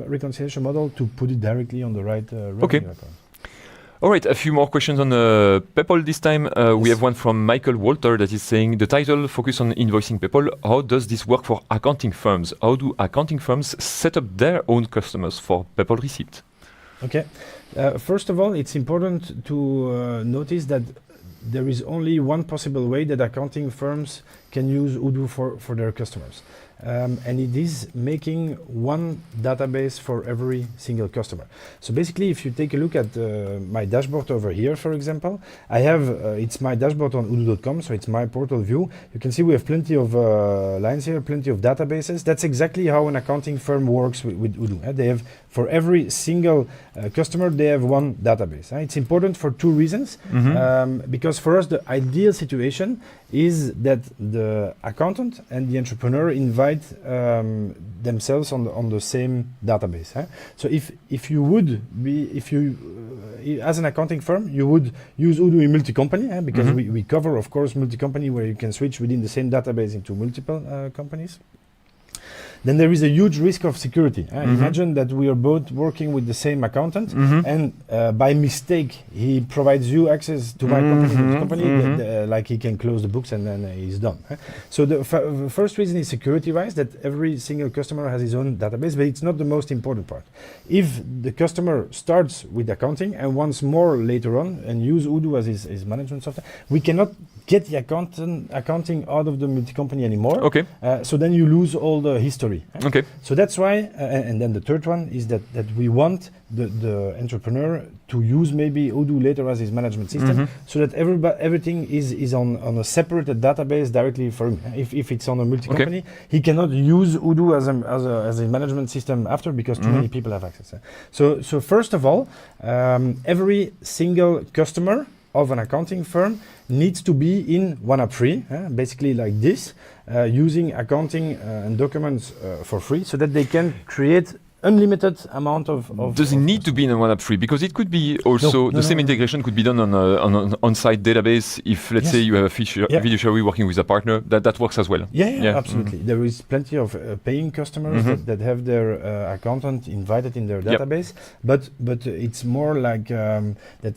reconciliation model to put it directly on the right revenue account. All right, a few more questions on Peppol this time. We have one from Michael Walter that is saying, the title focus on invoicing Peppol. How does this work for accounting firms? How do accounting firms set up their own customers for Peppol receipt? Okay. First of all, it's important to notice that there is only one possible way that accounting firms can use Odoo for their customers. And it is making one database for every single customer. So basically, if you take a look at my dashboard over here, for example, I have, it's my dashboard on odoo.com, so it's my portal view. You can see we have plenty of lines here, plenty of databases. That's exactly how an accounting firm works with Odoo. They have, for every single customer, they have one database. It's important for two reasons. Because for us, the ideal situation is that the accountant and the entrepreneur invite themselves on the same database. So if you as an accounting firm, you would use Odoo in multi-company, because we cover, of course, multi-company where you can switch within the same database into multiple companies. Then there is a huge risk of security. Imagine that we are both working with the same accountant, and by mistake he provides you access to my company, like he can close the books and then he's done. So the first reason is security-wise, that every single customer has his own database, but it's not the most important part. If the customer starts with accounting and wants more later on and use Odoo as his management software, we cannot get the accounting out of the multi-company anymore. Okay. So then you lose all the history. Okay. So that's why, and then the third one is that we want the entrepreneur to use maybe Odoo later as his management system, so that everything is on a separated database directly for him. If it's on a multi-company, he cannot use Odoo as a management system after, because too many people have access. So first of all, every single customer of an accounting firm needs to be in one app free, basically like this, using accounting and documents for free, so that they can create unlimited amount of Does it need to be in one app free? Because it could be also the same integration could be done on an on-site database. If let's say you have a fiduciary working with a partner, that works as well. Yeah, absolutely. There is plenty of paying customers that have their accountant invited in their database, but it's more like that.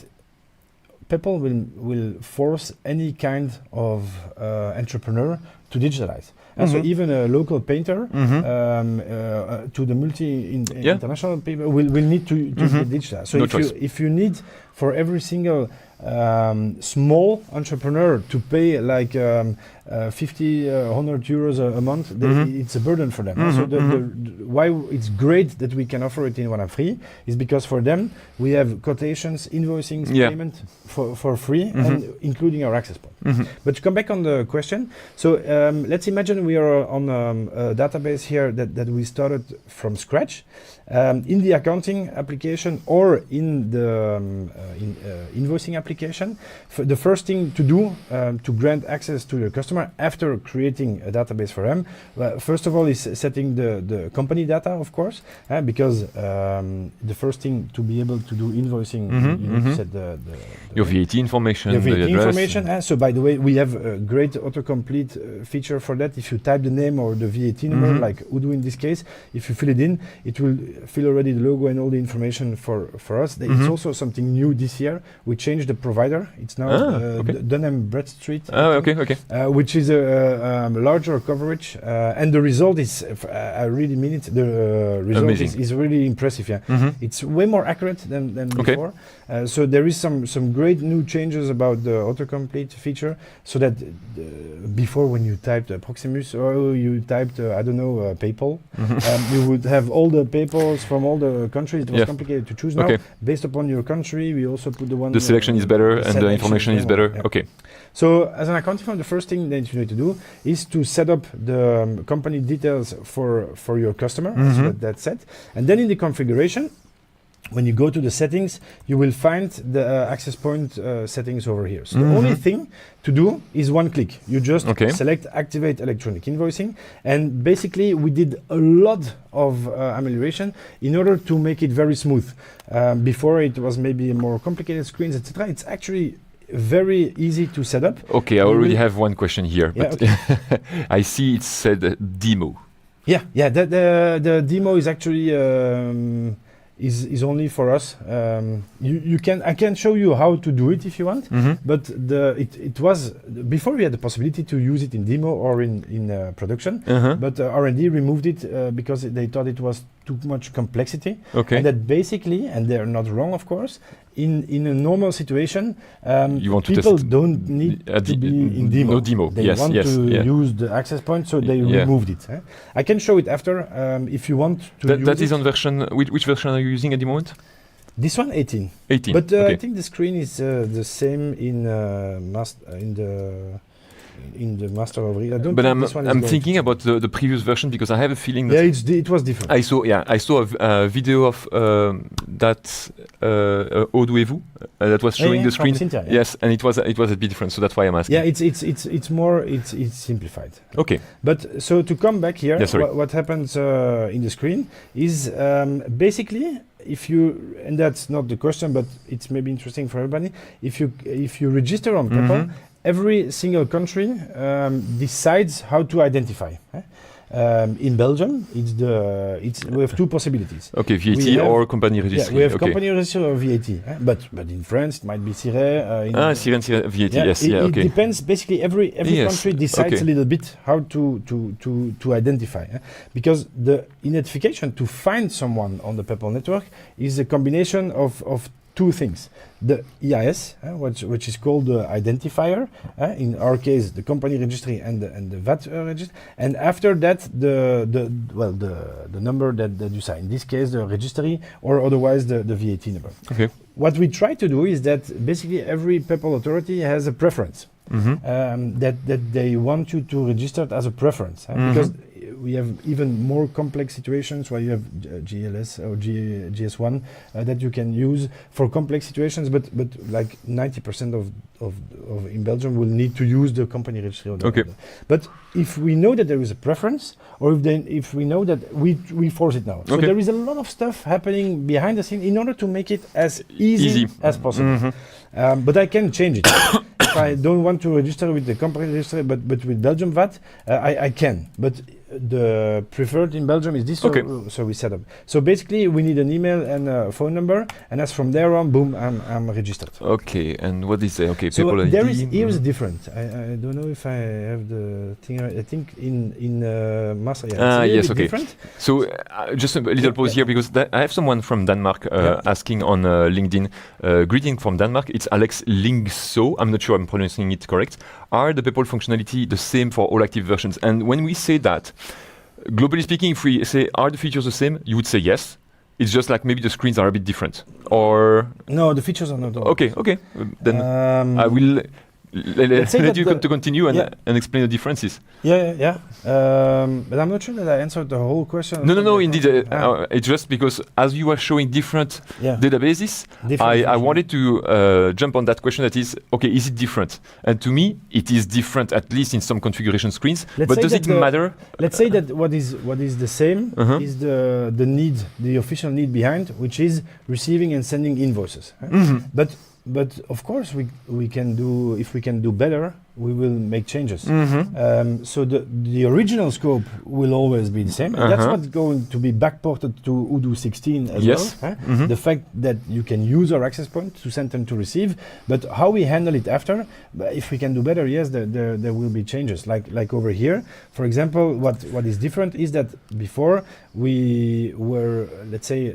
Peppol will force any kind of entrepreneur to digitalize. So even a local painter to the international people will need to digitalize. So if you need for every single small entrepreneur to pay like 50, 100 euros a month, it's a burden for them. So why it's great that we can offer it in one app free is because for them we have quotations, invoicing, payment for free, and including our access point. But to come back on the question, so let's imagine we are on a database here that we started from scratch. In the accounting application or in the invoicing application, the first thing to do to grant access to your customer after creating a database for them, first of all is setting the company data, of course, because the first thing to be able to do invoicing, you need to set your VAT information, the VAT information. So by by the way, we have a great autocomplete feature for that. If you type the name or the VAT number, like Odoo in this case, if you fill it in, it will fill already the logo and all the information for us. It's also something new this year. We changed the provider. It's now Dun & Bradstreet, which is a larger coverage, and the result is, I really mean it, the result is really impressive. Yeah, it's way more accurate than before. So there is some great new changes about the autocomplete feature, so that before, when you typed Proximus or you typed I don't know Peppol, you would have all the Peppols from all the countries. It was complicated to choose. Now, based upon your country, we also put the one. The selection is better and the information is better. Yeah. Okay. So as an accounting firm, the first thing that you need to do is to set up the company details for your customer. So that's set, and then in the configuration, when you go to the settings, you will find the access point settings over here. So the only thing to do is one click. You just select Activate Electronic Invoicing, and basically we did a lot of amelioration in order to make it very smooth. Before it was maybe more complicated screens, etc. It's actually very easy to set up. Okay, I already have one question here. Yeah, but I see it said demo. Yeah, the demo is actually is only for us. I can show you how to do it if you want, but it was before we had the possibility to use it in demo or in production, but R&D removed it because they thought it was too much complexity, and that basically, and they're not wrong, of course, in a normal situation, people don't need to be in demo. No demo. They want to use the access point, so they removed it. I can show it after if you want to. That is on version. Which version are you using at the moment? This one, 18. 18. But I think the screen is the same in the master of it. But I'm thinking about the previous version, because I have a feeling that it was different. I saw a video of that Odoo that was showing the screen. Cynthia, yes, and it was a bit different, so that's why I'm asking. Yeah, it's more simplified. Okay. But so to come back here, what happens in the screen is basically, if you, and that's not the question, but it's maybe interesting for everybody, if you register on Peppol, every single country decides how to identify. In Belgium, we have two possibilities. Okay, VAT or company registry. Yeah, we have company registry or VAT. But in France, it might be Siré. Siré VAT. Yes, it depends. Basically, every country decides a little bit how to identify. Because the identification to find someone on the Peppol network is a combination of two things: the EIS, which is called the identifier, in our case the company registry and the VAT register, and after that the number that you sign. In this case, the registry, or otherwise the VAT number. Okay. What we try to do is that basically every Peppol authority has a preference that they want you to register it as a preference, because we have even more complex situations where you have GLS or GS1 that you can use for complex situations, but like 90% of in Belgium will need to use the company registry. But if we know that there is a preference, or if we know that we force it now. So there is a lot of stuff happening behind the scene in order to make it as easy as possible. But I can change it. If I don't want to register with the company registry, but with Belgium VAT, I can. But the preferred in Belgium is this, so we set up. So basically, we need an email and a phone number, and as from there on, boom, I'm registered. Okay, and what is it? Okay, so Peppol there ID. Here is different. I don't know if I have the thing. I think in master. Yes, okay. Different. So just a little pause here, because I have someone from Denmark asking on LinkedIn. Greeting from Denmark. It's Alex Lingso. I'm not sure I'm pronouncing it correct. Are the Peppol functionality the same for all active versions? And when we say that, globally speaking, if we say, are the features the same? You would say yes. It's just like maybe the screens are a bit different. Or no, the features are not. Okay. Then I will let you to continue and explain the differences. But I'm not sure that I answered the whole question. No, indeed. It's just because as you are showing different databases, I wanted to jump on that question. That is, okay, is it different? And to me, it is different, at least in some configuration screens. But does it matter? Let's say that what is the same is the need, the official need behind, which is receiving and sending invoices. But but of course we can do, if we can do better, we will make changes. So the original scope will always be the same, and that's what's going to be backported to Odoo 16 as well. The fact that you can use our access point to send and to receive, but how we handle it after, if we can do better, yes, there will be changes. Like over here, for example, what is different is that before we were, let's say,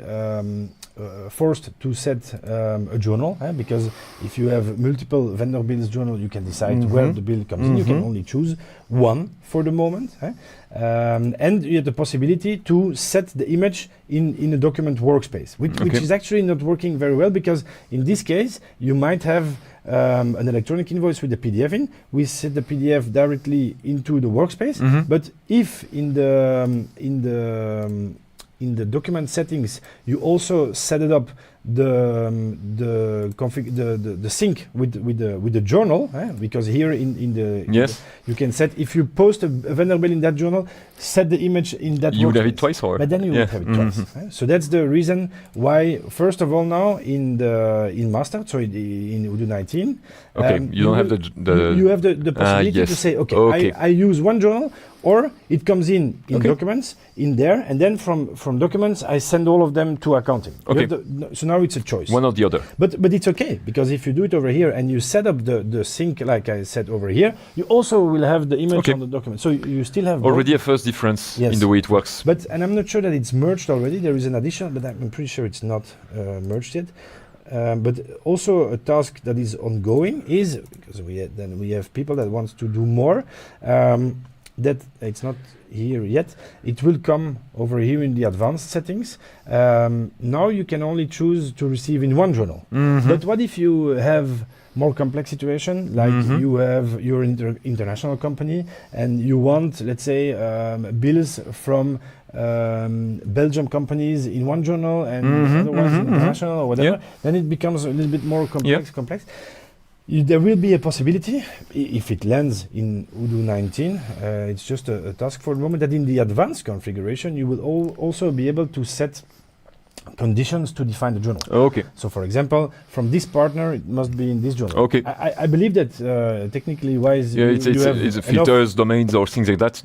forced to set a journal, because if you have multiple vendor bills journal, you can decide where the bill comes in. You can only choose one for the moment, and you have the possibility to set the image in a document workspace, which is actually not working very well, because in this case you might have an electronic invoice with a PDF in. We set the PDF directly into the workspace, but if in the document settings you also set it up the sync with the journal, because here in the you can set, if you post a vendor bill in that journal, set the image in that. You would have it twice, or but then you would have it twice. So that's the reason why. First of all, now in master, so in Odoo 19, you don't have you have the possibility to say, I use one journal, or it comes in documents in there, and then from documents I send all of them to accounting. So now it's a choice. One or the other. But it's okay, because if you do it over here and you set up the sync like I said over here, you also will have the image on the document. So you still have already a first difference in the way it works. And I'm not sure that it's merged already. There is an addition, but I'm pretty sure it's not merged yet. But also a task that is ongoing is, because we have people that wants to do more, that it's not here yet. It will come over here in the advanced settings. Now you can only choose to receive in one journal. But what if you have more complex situation, like you're an international company and you want, let's say, bills from Belgium companies in one journal and otherwise international or whatever, then it becomes a little bit more complex. There will be a possibility, if it lands in Odoo 19, it's just a task for the moment, that in the advanced configuration you will also be able to set conditions to define the journal. So for example, from this partner it must be in this journal. I believe that technically wise it's filters, domains or things like that.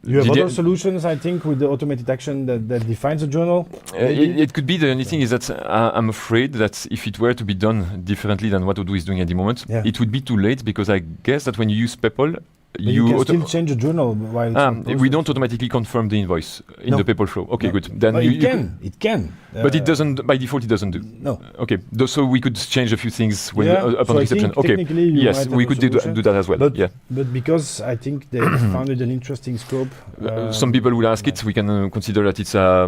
You have other solutions, I think, with the automated action that defines a journal. It could be. The only thing is that I'm afraid that if it were to be done differently than what Odoo is doing at the moment, it would be too late, because I guess that when you use Peppol, you can still change the journal while we don't automatically confirm the invoice in the Peppol flow. Good. Then it can. But it doesn't, by default, it doesn't do. No. So we could change a few things when upon the exception. Yes, we could do that as well. But because I think they found it an interesting scope. Some people will ask it. We can consider that it's a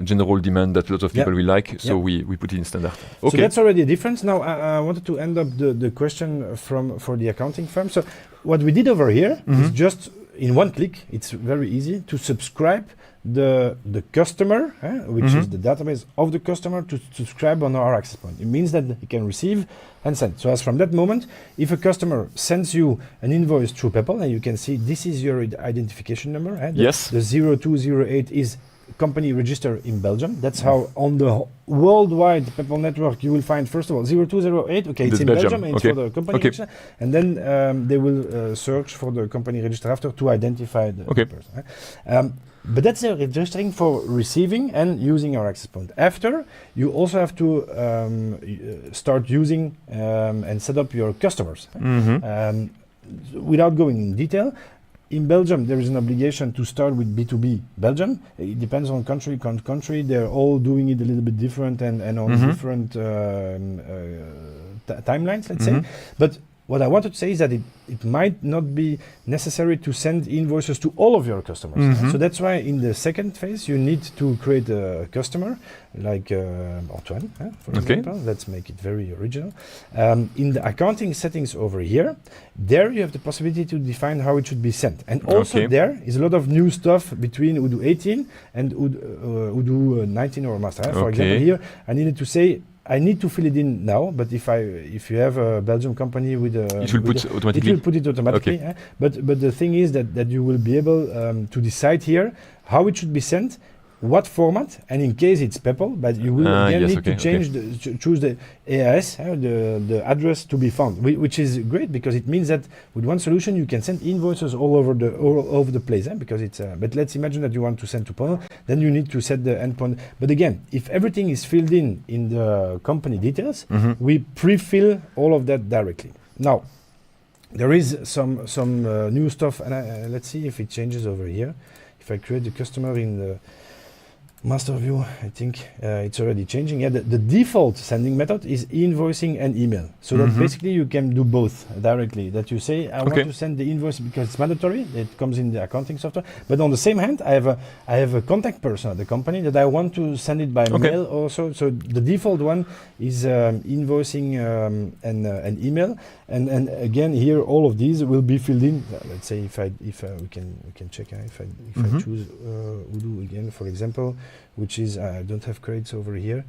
general demand that a lot of people will like. So we put it in standard. So that's already a difference. Now I wanted to end up the question for the accounting firm. So what we did over here is just in one click. It's very easy to subscribe the customer, which is the database of the customer, to subscribe on our access point. It means that he can receive and send. So as from that moment, if a customer sends you an invoice through Peppol, and you can see this is your identification number, the 0208 is company register in Belgium. That's how on the worldwide Peppol network you will find, first of all, 0208, it's in Belgium and it's for the company register, and then they will search for the company register after to identify the person. But that's registering for receiving and using our access point. After, you also have to start using and set up your customers. Without going in detail, in Belgium, there is an obligation to start with B2B Belgium. It depends on country. They're all doing it a little bit different and on different timelines, let's say. But what I wanted to say is that it might not be necessary to send invoices to all of your customers. So that's why in the second phase, you need to create a customer, like Antoine, for example. Let's make it very original. In the accounting settings over here, there you have the possibility to define how it should be sent. And also there is a lot of new stuff between Odoo 18 and Odoo 19 or master. For example, here, I needed to say, I need to fill it in now, but if you have a Belgium company with a, it will put it automatically. But the thing is that you will be able to decide here how it should be sent what format, and in case it's Peppol, but you will again yes, need okay, to change choose the AIS, the address to be found, which is great because it means that with one solution you can send invoices all over the place, because it's. But let's imagine that you want to send to Poland, then you need to set the endpoint. But again, if everything is filled in the company details, we pre-fill all of that directly. Now, there is some new stuff, and let's see if it changes over here. If I create the customer in the master view, I think it's already changing. Yeah, the default sending method is e-invoicing and email. So that basically you can do both directly. That you say, I want to send the invoice because it's mandatory. It comes in the accounting software. But on the same hand, I have a contact person at the company that I want to send it by mail also. So the default one is invoicing and email. And again, here all of these will be filled in. Let's say if we can check if I choose Odoo again, for example, which is I don't have credits over here.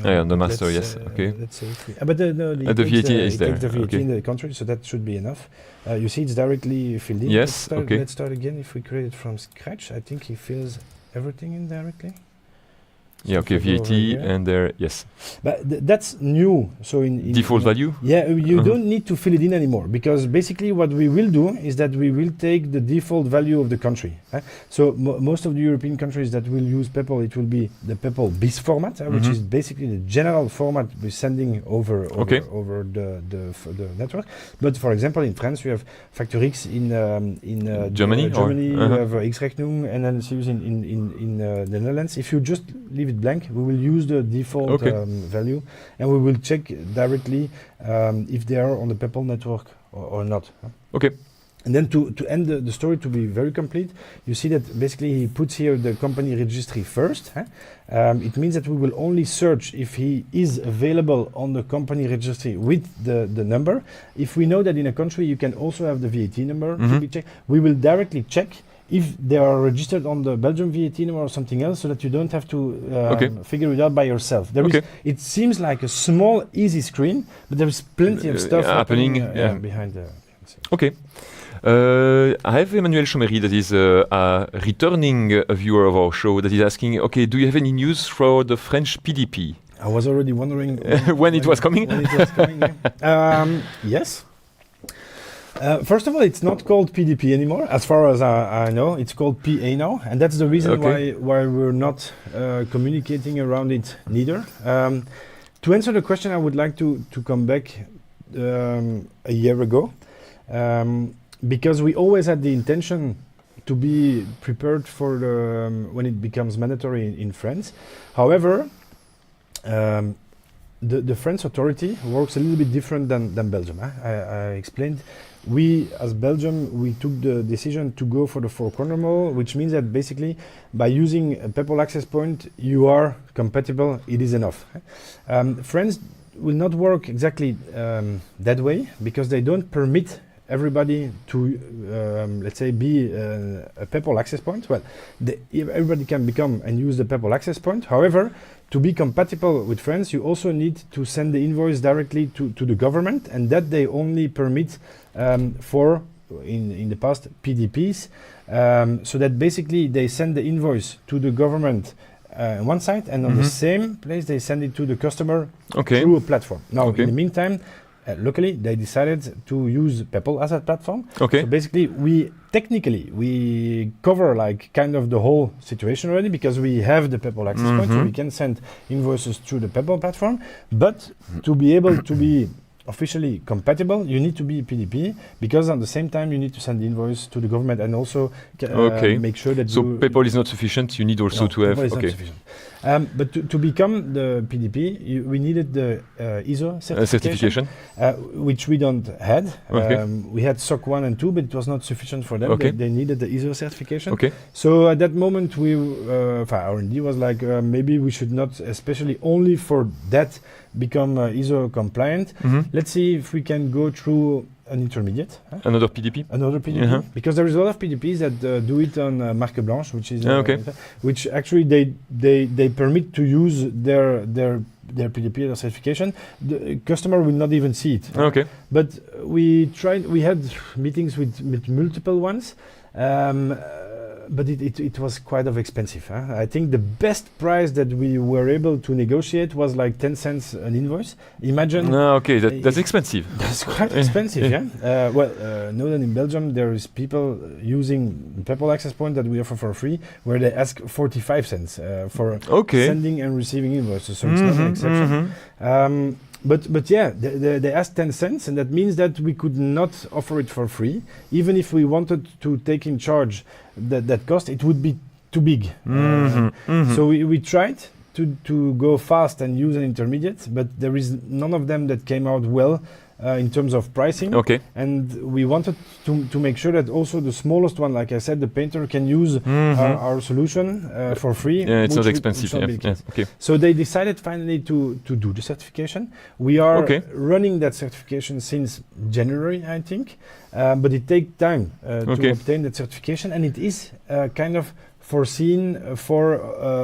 The master, yes, okay. Let's say but the VAT is there. The VAT in the country, so that should be enough. You see, it's directly filled in. Yes, let's start again. If we create it from scratch, I think he fills everything in directly. So yeah, okay, VAT and there, yes. But that's new. So in default value? Yeah, you don't need to fill it in anymore, because basically what we will do is that we will take the default value of the country. So most of the European countries that will use Peppol, it will be the Peppol BIS format, which is basically the general format we're sending over the network. But for example, in France, we have Factor X, in Germany, we have X-Rechnung, and then it's used in the Netherlands. If you just leave it blank, we will use the default value, and we will check directly if they are on the Peppol network or not. Okay. And then to end the story, to be very complete, you see that basically he puts here the company registry first. It means that we will only search if he is available on the company registry with the number. If we know that in a country you can also have the VAT number to be checked, we will directly check if they are registered on the Belgium VAT number or something else, so that you don't have to figure it out by yourself. It seems like a small, easy screen, but there is plenty of stuff happening behind the scene. Okay. I have Emmanuel Chomeri, that is a returning viewer of our show, that is asking, okay, do you have any news for the French PDP? I was already wondering when it was coming. Yes. First of all, it's not called PDP anymore, as far as I know. It's called PA now, and that's the reason why we're not communicating around it neither. To answer the question, I would like to come back a year ago, because we always had the intention to be prepared for when it becomes mandatory in France. However, the French authority works a little bit different than Belgium. I explained. We, as Belgium, we took the decision to go for the four-corner model, which means that basically by using a Peppol access point, you are compatible, it is enough. France will not work exactly that way, because they don't permit everybody to, let's say, be a Peppol access point. Well, everybody can become and use the Peppol access point. However, to be compatible with France, you also need to send the invoice directly to the government, and that they only permit for, in the past, PDPs, so that basically they send the invoice to the government on one side, and on the same place they send it to the customer through a platform. Now, in the meantime, luckily, they decided to use Peppol as a platform. So basically, we cover like kind of the whole situation already, because we have the Peppol access point, so we can send invoices through the Peppol platform. But to be able to be officially compatible, you need to be PDP, because at the same time you need to send the invoice to the government and also make sure that Peppol is not sufficient, you need also to have... Not sufficient. But to become the PDP, we needed the ISO certification. Which we don't had. We had SOC 1 and 2, but it was not sufficient for them. They needed the ISO certification. So at that moment, R&D was like, maybe we should not, especially only for that, become ISO compliant. Let's see if we can go through an intermediate. Another PDP? Another PDP. Because there is a lot of PDPs that do it on Marque Blanche, which is which actually they permit to use their PDP, their certification. The customer will not even see it. But we had meetings with multiple ones. but it was quite of expensive. Huh? I think the best price that we were able to negotiate was like 10 cents an invoice. Imagine. No, okay, that's expensive. That's quite expensive, yeah. Know that in Belgium there is people using Peppol access point that we offer for free, where they ask 45 cents for sending and receiving invoices. So it's not an exception. But yeah, they asked 10 cents, and that means that we could not offer it for free. Even if we wanted to take in charge that cost, it would be too big. So we tried to go fast and use an intermediate, but there is none of them that came out well in terms of pricing. Okay. And we wanted to make sure that also the smallest one, like I said, the painter can use our solution for free. Yeah, it's not expensive. Okay. So they decided finally to do the certification. We are running that certification since January, I think, but it takes time to obtain that certification, and it is kind of foreseen for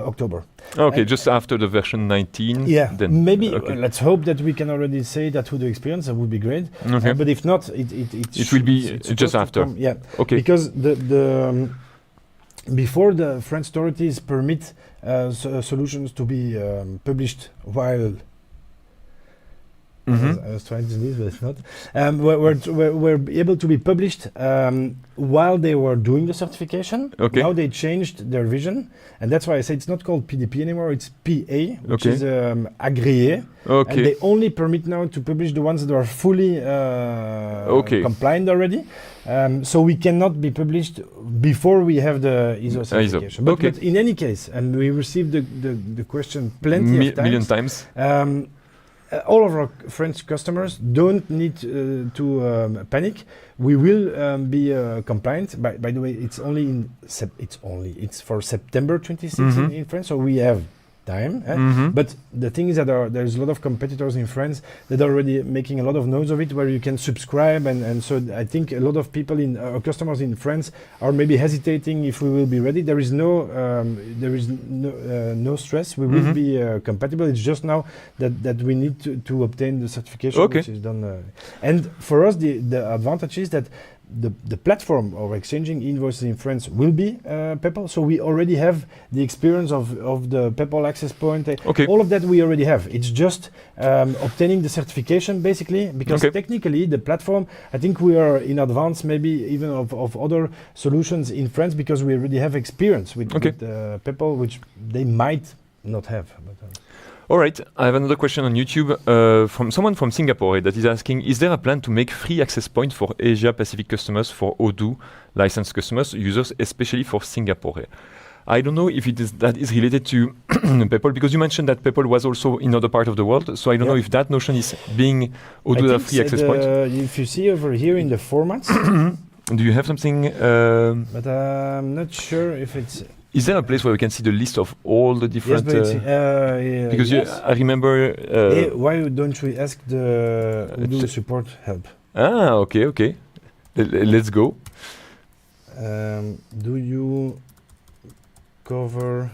October. Okay, just after the version 19. Yeah, then maybe let's hope that we can already say that Odoo Experience. That would be great. Okay. But if not, it will be just after. Yeah. Okay. Because the before the French authorities permit solutions to be published while. I was trying to do this, but it's not. We're able to be published while they were doing the certification. Okay. Now they changed their vision, and that's why I say it's not called PDP anymore. It's PA, which is agréé. Okay. And they only permit now to publish the ones that are fully compliant already. So we cannot be published before we have the ISO certification. But in any case, and we received the question plenty of times. Million times. All of our French customers don't need to panic. We will be compliant. By the way, it's only it's for September 26th in France, so we have time. But the thing is that there's a lot of competitors in France that are already making a lot of noise of it, where you can subscribe, and so I think a lot of people our customers in France are maybe hesitating if we will be ready. There is no stress. We will be compatible. It's just now that we need to obtain the certification, which is done. And for us, the advantage is that the platform of exchanging invoices in France will be Peppol. So we already have the experience of the Peppol access point. All of that we already have. It's just obtaining the certification, basically, because technically the platform, I think we are in advance maybe even of other solutions in France, because we already have experience with Peppol, which they might not have. All right, I have another question on YouTube from someone from Singapore that is asking, is there a plan to make free access point for Asia Pacific customers for Odoo licensed customers, users, especially for Singapore? I don't know if that is related to Peppol, because you mentioned that Peppol was also in other part of the world, so I don't know if that notion is being Odoo a free access point. If you see over here in the formats, do you have something? But I'm not sure if it's... Is there a place where we can see the list of all the different? Yes, because I remember. Why don't we ask the Odoo support help? Okay. Let's go. Do you cover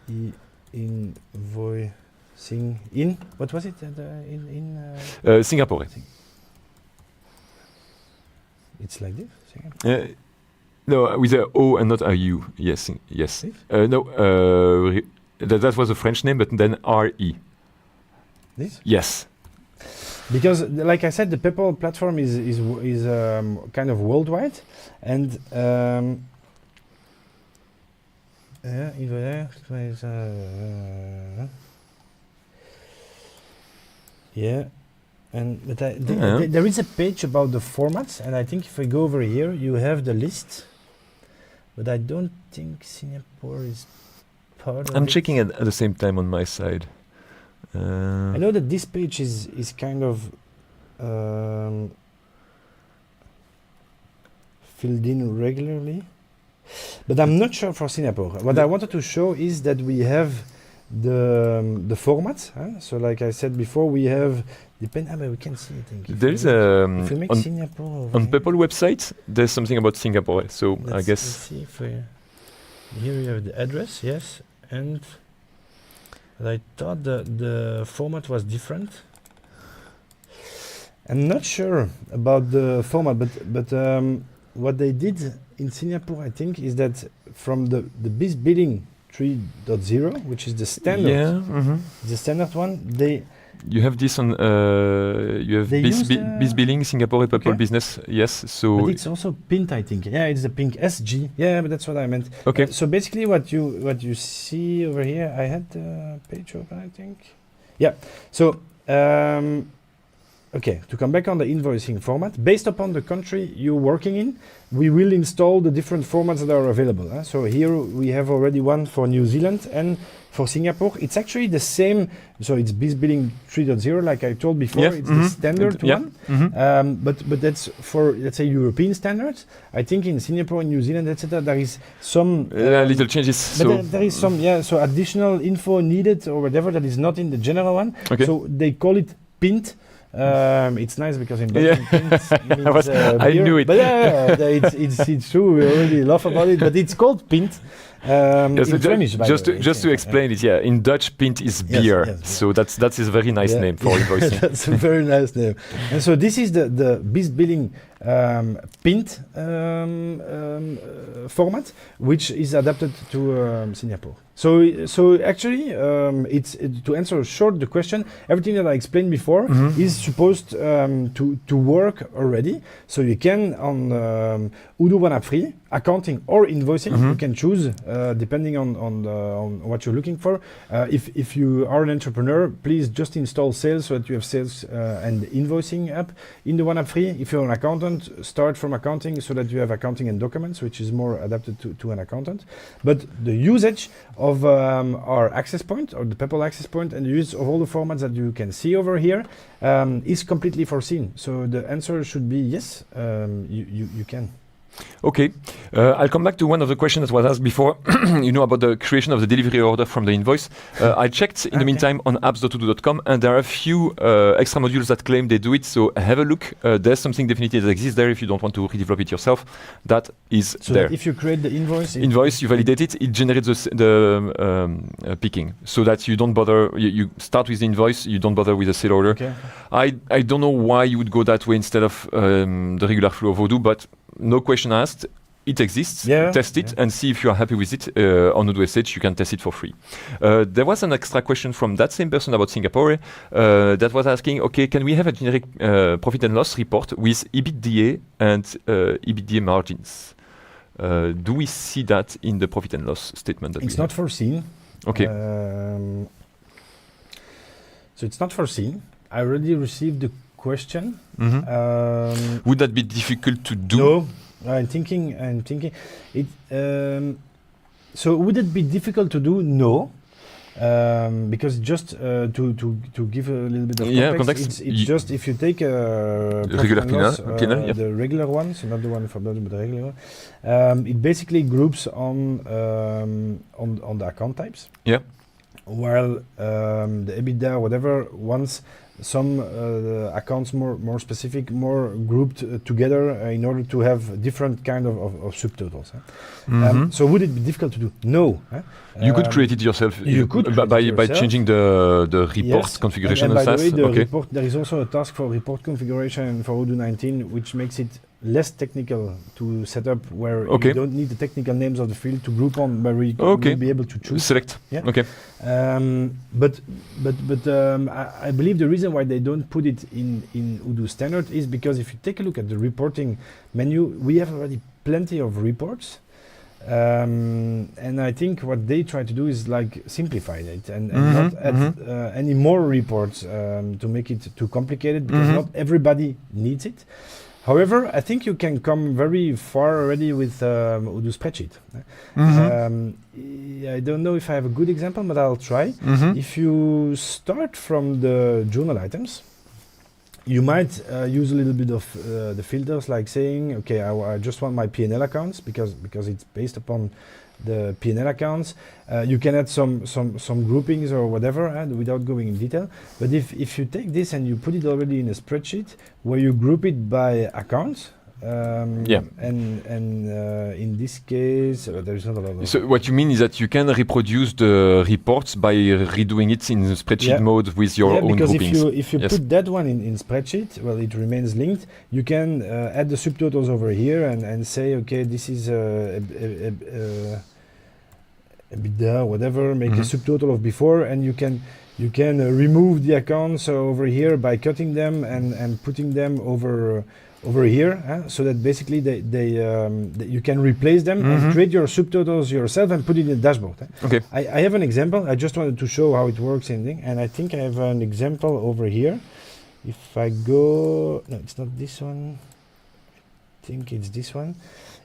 E-invoicing in? What was it? In Singapore. It's like this. No, with a O and not a U. Yes. No, that was a French name, but then R-E. This? Yes. Because, like I said, the Peppol platform is kind of worldwide, and but there is a page about the formats, and I think if I go over here, you have the list. But I don't think Singapore is part of it. I'm checking at the same time on my side. I know that this page is kind of filled in regularly, but I'm not sure for Singapore. What I wanted to show is that we have the formats. So like I said before, we have we can see it. There is if we make Singapore on Peppol website, there's something about Singapore. So I guess see if here you have the address, yes, and I thought the format was different. I'm not sure about the format, but what they did in Singapore, I think, is that from the BIS billing 3.0, which is the standard, the standard one, you have this on you have BIS billing, Singapore Peppol business. Yes, so but it's also Pint, I think. Yeah, it's the Pink SG. Yeah, but that's what I meant. Okay. So basically, what you see over here, I had the page open, I think. Yeah. So okay, to come back on the invoicing format, based upon the country you're working in, we will install the different formats that are available. So here we have already one for New Zealand and for Singapore. It's actually the same. So it's BIS billing 3.0, like I told before. It's the standard one. But that's for, let's say, European standards. I think in Singapore and New Zealand, etc., there is some little changes. But there is some, so additional info needed or whatever that is not in the general one. Okay. So they call it PINT. It's nice because in Belgium, Pint means, I knew it. But it's true. We already laugh about it. But it's called Pint. Yes, in Flemish, just to explain it, in Dutch, Pint is beer. Yes. So that is a very nice name for invoicing. That's a very nice name. And so this is the BIS billing Pint format, which is adapted to Singapore. So actually, it's to answer short the question. Everything that I explained before is supposed to work already. So you can on Odoo One App Free, accounting or invoicing, you can choose depending on what you're looking for. If you are an entrepreneur, please just install Sales so that you have Sales and invoicing app in the One App Free. If you're an accountant, start from accounting so that you have accounting and documents, which is more adapted to an accountant. But the usage of our access point or the Peppol access point and the use of all the formats that you can see over here is completely foreseen. So the answer should be yes, you can. Okay, I'll come back to one of the questions that was asked before, about the creation of the delivery order from the invoice. I checked in the meantime on apps.odoo.com, and there are a few extra modules that claim they do it, so have a look. There's something definitely that exists there if you don't want to redevelop it yourself. That is so there. That if you create the invoice, you validate it, it generates the picking, so that you don't bother, you start with the invoice, you don't bother with the sale order. Okay. I don't know why you would go that way instead of the regular flow of Odoo, but no question asked. It exists. Test it and see if you are happy with it. On Odoo SH, you can test it for free. There was an extra question from that same person about Singapore that was asking, okay, can we have a generic profit and loss report with EBITDA and EBITDA margins? Do we see that in the profit and loss statement? That it's not foreseen. Okay. So it's not foreseen. I already received the question. Would that be difficult to do? No, I'm thinking it. So would it be difficult to do? No, because just to give a little bit of context, it's just if you take a regular P&L, the regular one, so not the one for Belgium, but the regular one. It basically groups on the account types. Yeah. While the EBITDA, whatever, once some accounts more specific, more grouped together in order to have different kind of subtotals. So would it be difficult to do? No. You could create it yourself. You could by changing the report configuration. And by the way, the report, there is also a task for report configuration for Odoo 19, which makes it less technical to set up, where you don't need the technical names of the field to group on, where we will be able to choose. Select. Yeah. Okay. But I believe the reason why they don't put it in Odoo standard is because if you take a look at the reporting menu, we have already plenty of reports. And I think what they try to do is like simplify it and not add any more reports to make it too complicated, because not everybody needs it. However, I think you can come very far already with Odoo spreadsheet. I don't know if I have a good example, but I'll try. If you start from the journal items, you might use a little bit of the filters, like saying, okay, I just want my P&L accounts because it's based upon the P&L accounts. You can add some groupings or whatever without going in detail. But if you take this and you put it already in a spreadsheet where you group it by accounts, And in this case, there is not a lot of. So what you mean is that you can reproduce the reports by redoing it in spreadsheet mode with your own because groupings. if you put that one in spreadsheet, well, it remains linked. You can add the subtotals over here and say, okay, this is EBITDA, whatever, make a subtotal of before, and you can remove the accounts over here by cutting them and putting them over here, so that basically that you can replace them and create your subtotals yourself and put it in the dashboard. Okay. I have an example. I just wanted to show how it works and I think I have an example over here. If I go, no, it's not this one. I think it's this one.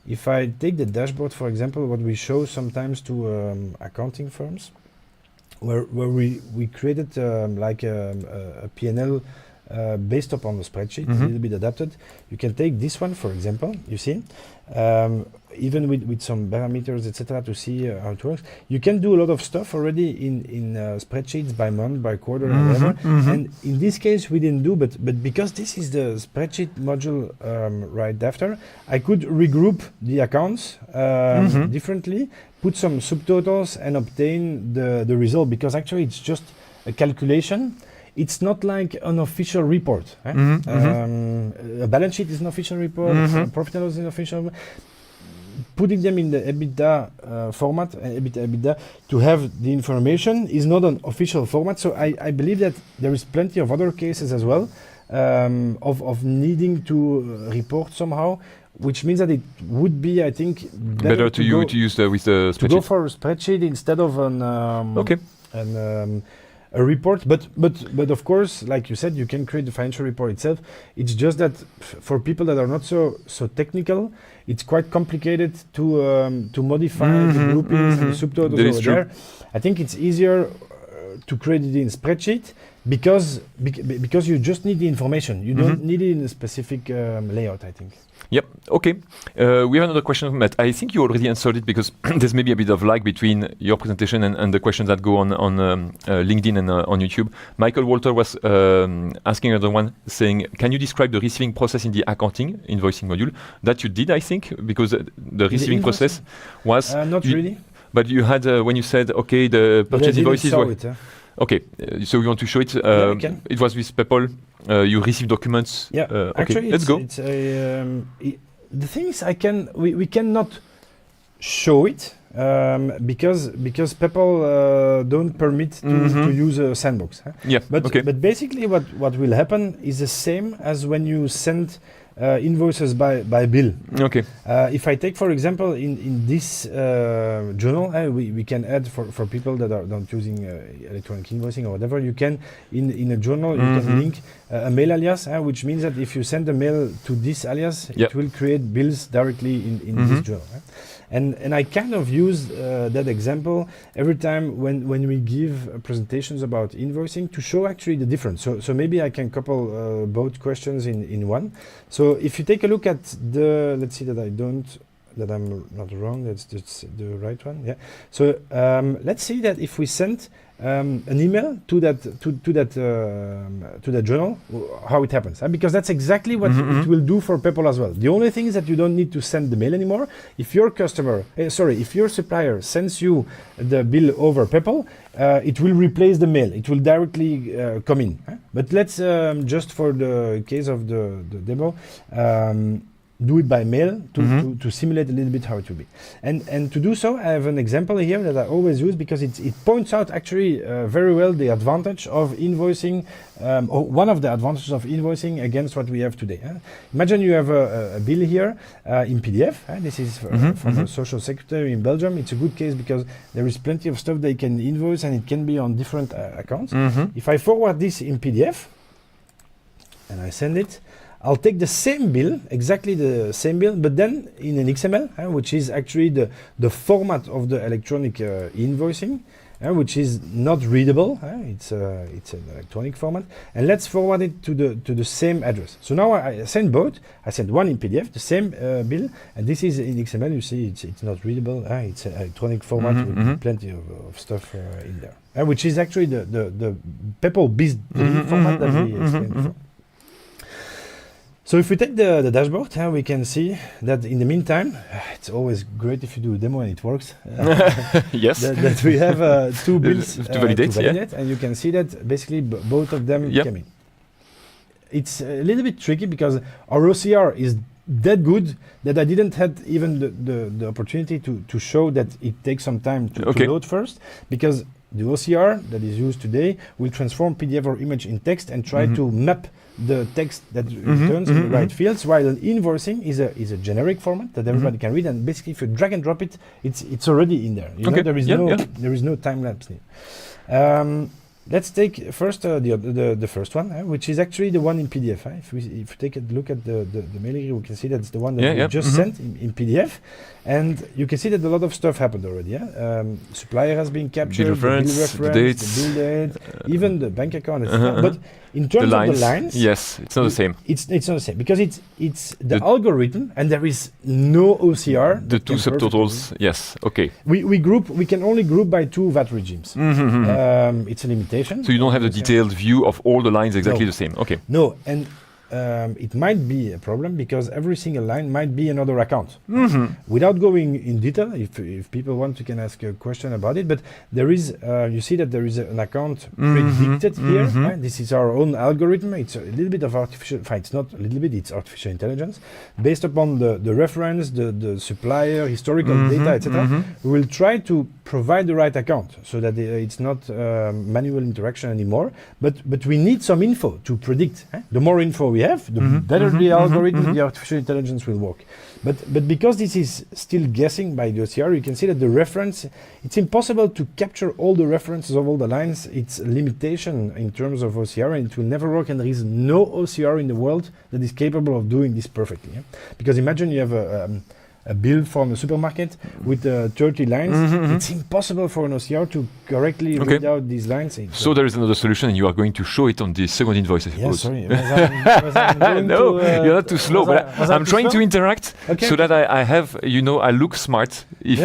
If I take the dashboard, for example, what we show sometimes to accounting firms, where we created like a P&L based upon the spreadsheet, a little bit adapted. You can take this one, for example, you see, even with some parameters, etc., to see how it works. You can do a lot of stuff already in spreadsheets by month, by quarter, and whatever. And in this case, we didn't do, but because this is the spreadsheet module right after, I could regroup the accounts differently, put some subtotals, and obtain the result, because actually it's just a calculation. It's not like an official report. A balance sheet is an official report, profit and loss is an official report. Putting them in the EBITDA format, EBITDA, to have the information is not an official format. So I believe that there is plenty of other cases as well of needing to report somehow, which means that it would be, I think, better to use with the spreadsheet. To go for a spreadsheet instead of a report, but of course, like you said, you can create the financial report itself. It's just that for people that are not so technical, it's quite complicated to modify the groupings and the subtotals over there. I think it's easier to create it in spreadsheet because you just need the information. You don't need it in a specific layout, I think. Yep. Okay. We have another question from Matt. I think you already answered it because there's maybe a bit of lag between your presentation and the questions that go on LinkedIn and on YouTube. Michael Walter was asking another one, saying, "Can you describe the receiving process in the accounting invoicing module?" That you did, I think, because the receiving process was not really. But you had when you said, okay, the purchase invoices were. Okay, so you want to show it? It was with Peppol. You receive documents. Yeah, okay, actually, let's go. It's the thing is, we cannot show it because Peppol don't permit to use a sandbox. Yeah, but basically, what will happen is the same as when you send invoices by bill. Okay. If I take, for example, in this journal, we can add for people that are not using electronic invoicing or whatever, you can, in a journal, you can link a mail alias, which means that if you send a mail to this alias, it will create bills directly in this journal. And I kind of use that example every time when we give presentations about invoicing to show actually the difference. So maybe I can couple both questions in one. So if you take a look at let's see that I'm not wrong, that's the right one. Yeah. So let's see that if we send an email to that journal, how it happens, because that's exactly what it will do for Peppol as well. The only thing is that you don't need to send the mail anymore. If your if your supplier sends you the bill over Peppol, it will replace the mail. It will directly come in. But let's just for the case of the demo. Do it by mail to simulate a little bit how it will be. And to do so, I have an example here that I always use because it points out actually very well the advantage of invoicing, or one of the advantages of invoicing against what we have today. Imagine you have a bill here in PDF. This is from a social secretary in Belgium. It's a good case because there is plenty of stuff they can invoice and it can be on different accounts. If I forward this in PDF and I send it, I'll take the same bill, exactly the same bill, but then in an XML, which is actually the format of the electronic invoicing, which is not readable. It's an electronic format, and let's forward it to the same address. So now I send both. I send one in PDF, the same bill, and this is in XML. You see, it's not readable. It's an electronic format with plenty of stuff in there, which is actually the Peppol BIS format that we explained before. So if we take the dashboard, we can see that in the meantime, it's always great if you do a demo and it works. Yes. that we have 2 bills to validate, and you can see that basically both of them came in. It's a little bit tricky because our OCR is that good that I didn't have even the opportunity to show that it takes some time to load first, because the OCR that is used today will transform PDF or image in text and try to map the text that returns in the right fields, while an invoicing is a generic format that everybody can read, and basically if you drag and drop it, it's already in there. You know, there is no time lapse there. Let's take first the first one, which is actually the one in PDF. If we take a look at the mailing here, we can see that's the one that we just sent in PDF, and you can see that a lot of stuff happened already. Supplier has been captured, bill reference, the date, even the bank account, etc. But in terms of the lines, yes, it's not the same. It's not the same because it's the algorithm, and there is no OCR. The 2 subtotals, yes, okay. We can only group by 2 VAT regimes. It's a limitation. So you don't have the detailed view of all the lines exactly the same. Okay. No, and it might be a problem because every single line might be another account. Without going in detail, if people want, you can ask a question about it. But there is, you see that there is an account predicted here. Right? This is our own algorithm. It's a little bit of artificial. It's not a little bit. It's artificial intelligence based upon the reference, the supplier, historical data, etc. We will try to provide the right account so that it's not manual interaction anymore. But we need some info to predict. The more info we have, the better the algorithm, the artificial intelligence will work. But because this is still guessing by the OCR, you can see that the reference, it's impossible to capture all the references of all the lines. It's a limitation in terms of OCR, and it will never work, and there is no OCR in the world that is capable of doing this perfectly. Because imagine you have a bill from a supermarket with 30 lines. It's impossible for an OCR to correctly read out these lines. So there is another solution, and you are going to show it on the second invoice, I suppose. Sorry. No, you're not too slow, but I'm trying to interact so that I have, I look smart. If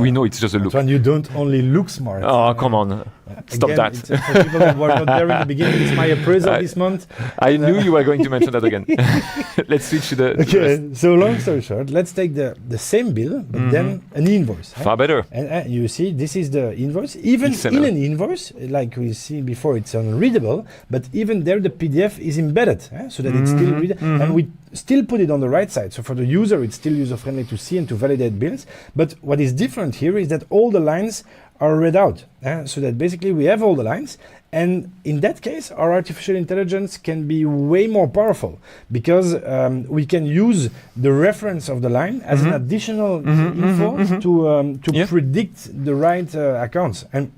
we know it's just a look. And you don't only look smart. Oh, come on. Stop again, that. For people that were not there in the beginning, it's my appraisal this month. I knew you were going to mention that again. Let's switch to the so long story short, let's take the same bill, but then an invoice. Far better. And you see, this is the invoice. Even XML. in an invoice, like we see before, it's unreadable, but even there the PDF is embedded, so that it's still readable. And we still put it on the right side. So for the user, it's still user-friendly to see and to validate bills. But what is different here is that all the lines are read out, so that basically we have all the lines, and in that case our artificial intelligence can be way more powerful because we can use the reference of the line as an additional info to predict the right accounts. And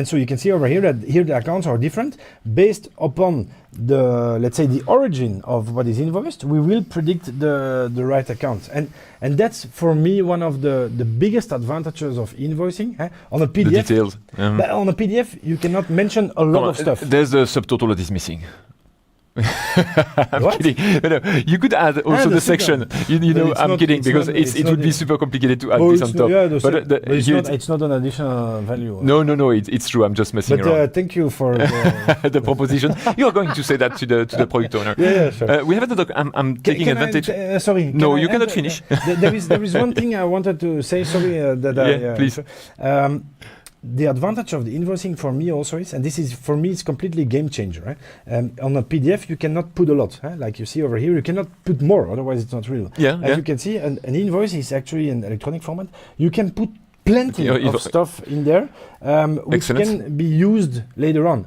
so you can see over here that here the accounts are different based upon the, let's say, the origin of what is invoiced. We will predict the right accounts, and that's for me one of the biggest advantages of invoicing. On a PDF, the details. But on a PDF you cannot mention a lot of stuff. There's the subtotal that is missing. I'm kidding. No, you could add also the section. I'm kidding because it would be super complicated to add this on top. It's not an additional value. No, it's true. I'm just messing around. Thank you for the proposition. You are going to say that to the product owner. Yeah, sure. We have another. I'm taking advantage. Sorry. No, you cannot finish. There is one thing I wanted to say. Sorry please. The advantage of the invoicing for me also is, and this is for me, it's completely game changer. Right? On a PDF, you cannot put a lot. Like you see over here, you cannot put more, otherwise it's not real. As you can see, an invoice is actually an electronic format. You can put plenty of stuff in there, which can be used later on.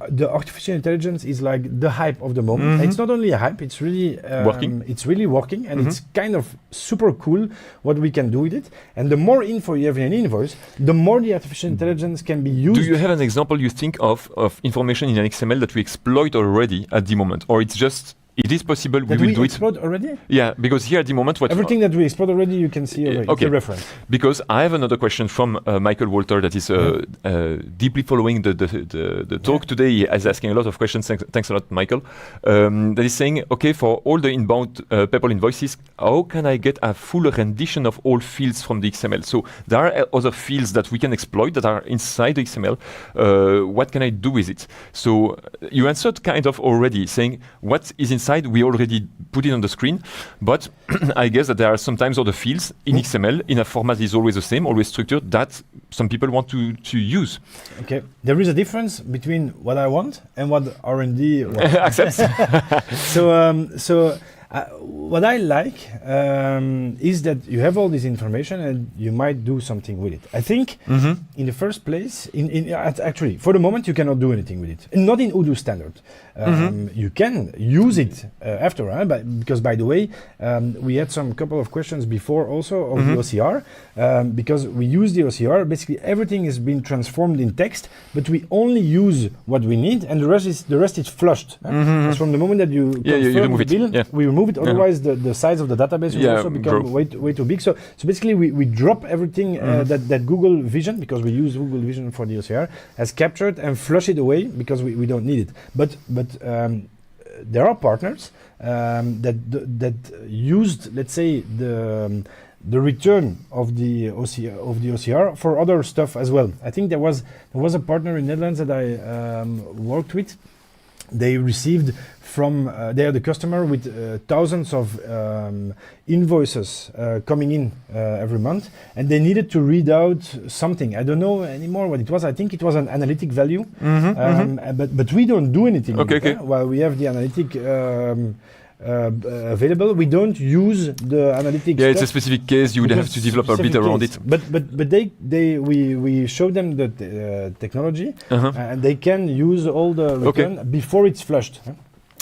The artificial intelligence is like the hype of the moment. It's not only a hype; it's really working. It's really working, and it's kind of super cool what we can do with it. And the more info you have in an invoice, the more the artificial intelligence can be used. Do you have an example you think of information in an XML that we exploit already at the moment, or it's just It is possible. That We will do it. explode already? Yeah, because here at the moment, Everything that we explode already, you can see already. Okay. It's a reference. Because I have another question from Michael Walter that is deeply following the talk today. He is asking a lot of questions. Thanks a lot, Michael. That is saying, okay, for all the inbound Peppol invoices, how can I get a full rendition of all fields from the XML? So there are other fields that we can exploit that are inside the XML. What can I do with it? So you answered kind of already, saying what is inside, we already put it on the screen, but I guess that there are sometimes other fields in XML in a format that is always the same, always structured, that some people want to use. Okay, there is a difference between what I want and what R&D wants. Accepts. So what I like is that you have all this information and you might do something with it. I think in the first place, actually, for the moment, you cannot do anything with it. Not in Odoo standard. You can use it after, because by the way, we had some couple of questions before also of the OCR, because we use the OCR, basically everything is being transformed in text, but we only use what we need and the rest is flushed. Because from the moment that you confirm the bill, we remove it, otherwise the size of the database will also become way too big. So basically we drop everything that Google Vision, because we use Google Vision for the OCR, has captured and flush it away because we don't need it. But there are partners that used, let's say, the return of the OCR for other stuff as well. I think there was a partner in Netherlands that I worked with. They received from they are the customer with thousands of invoices coming in every month, and they needed to read out something. I don't know anymore what it was. I think it was an analytic value, but we don't do anything. Okay. While we have the analytic available, we don't use the analytics. Yeah, it's a specific case. You would have to develop a bit around it. But we show them the technology, and they can use all the return before it's flushed.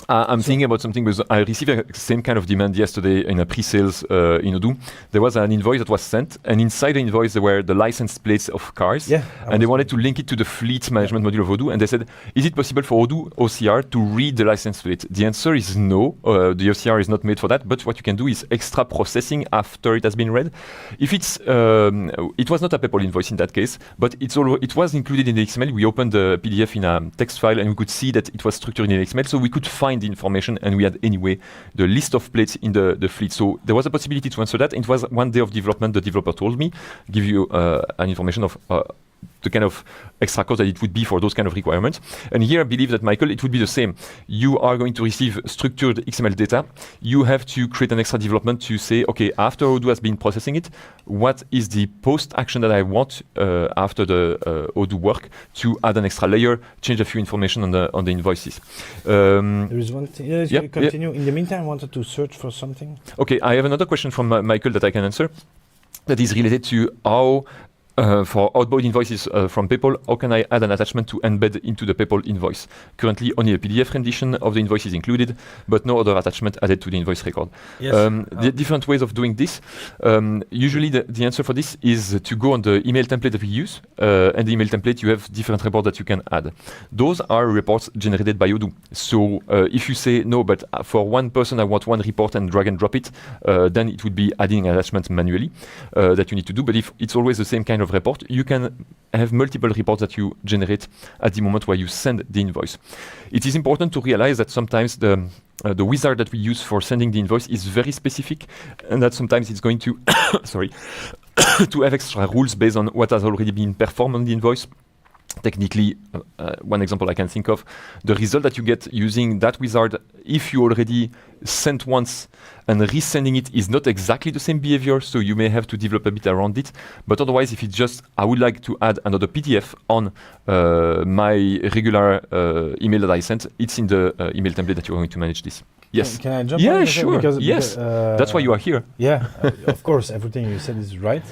I'm thinking about something because I received the same kind of demand yesterday in a pre-sales in Odoo. There was an invoice that was sent, and inside the invoice there were the license plates of cars, and they wanted to link it to the fleet management module of Odoo, and they said, is it possible for Odoo OCR to read the license plate? The answer is no, the OCR is not made for that, but what you can do is extra processing after it has been read. If it's, it was not a Peppol invoice in that case, but it was included in the XML. We opened the PDF in a text file and we could see that it was structured in the XML, so we could find the information, and we had anyway the list of plates in the fleet. So there was a possibility to answer that. It was one day of development. The developer told me, give you an information of the kind of extra cost that it would be for those kind of requirements. And here I believe that, Michael, it would be the same. You are going to receive structured XML data. You have to create an extra development to say, okay, after Odoo has been processing it, what is the post action that I want after the Odoo work to add an extra layer, change a few information on the invoices. There is one thing. Continue. In the meantime, I wanted to search for something. Okay, I have another question from Michael that I can answer. That is related to how for outbound invoices from Peppol, how can I add an attachment to embed into the Peppol invoice? Currently, only a PDF rendition of the invoice is included, but no other attachment added to the invoice record. Yes. The different ways of doing this. Usually, the answer for this is to go on the email template that we use, and the email template, you have different reports that you can add. Those are reports generated by Odoo. So if you say, no, but for one person, I want one report and drag and drop it, then it would be adding an attachment manually that you need to do. But if it's always the same kind of report, you can have multiple reports that you generate at the moment where you send the invoice. It is important to realize that sometimes the wizard that we use for sending the invoice is very specific, and that sometimes it's going to to have extra rules based on what has already been performed on the invoice. Technically, one example I can think of, the result that you get using that wizard, if you already sent once and resending it, is not exactly the same behavior, so you may have to develop a bit around it. But otherwise, if it's just, I would like to add another PDF on my regular email that I sent, it's in the email template that you're going to manage this. Yes. Can I jump? Yeah, sure. Because, that's why you are here. Yeah, of course, everything you said is right.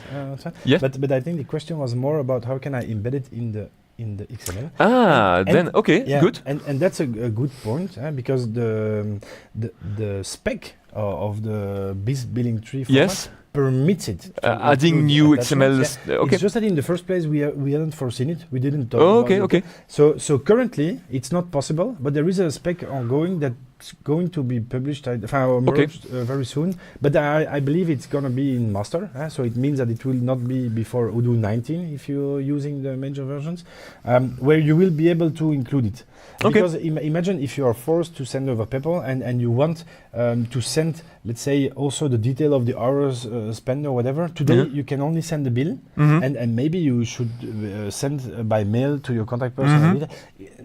Yeah. But I think the question was more about how can I embed it in the XML. Good. And that's a good point, because the spec of the BIS billing tree format permits it. Adding new XML. Okay. It's just that in the first place we hadn't foreseen it. We didn't talk about it. So currently it's not possible, but there is a spec ongoing that it's going to be published or merged very soon, but I believe it's going to be in master, so it means that it will not be before Odoo 19 if you're using the major versions, where you will be able to include it. Because imagine if you are forced to send over Peppol and you want to send, let's say, also the detail of the hours spent or whatever. Today you can only send the bill, and maybe you should send by mail to your contact person.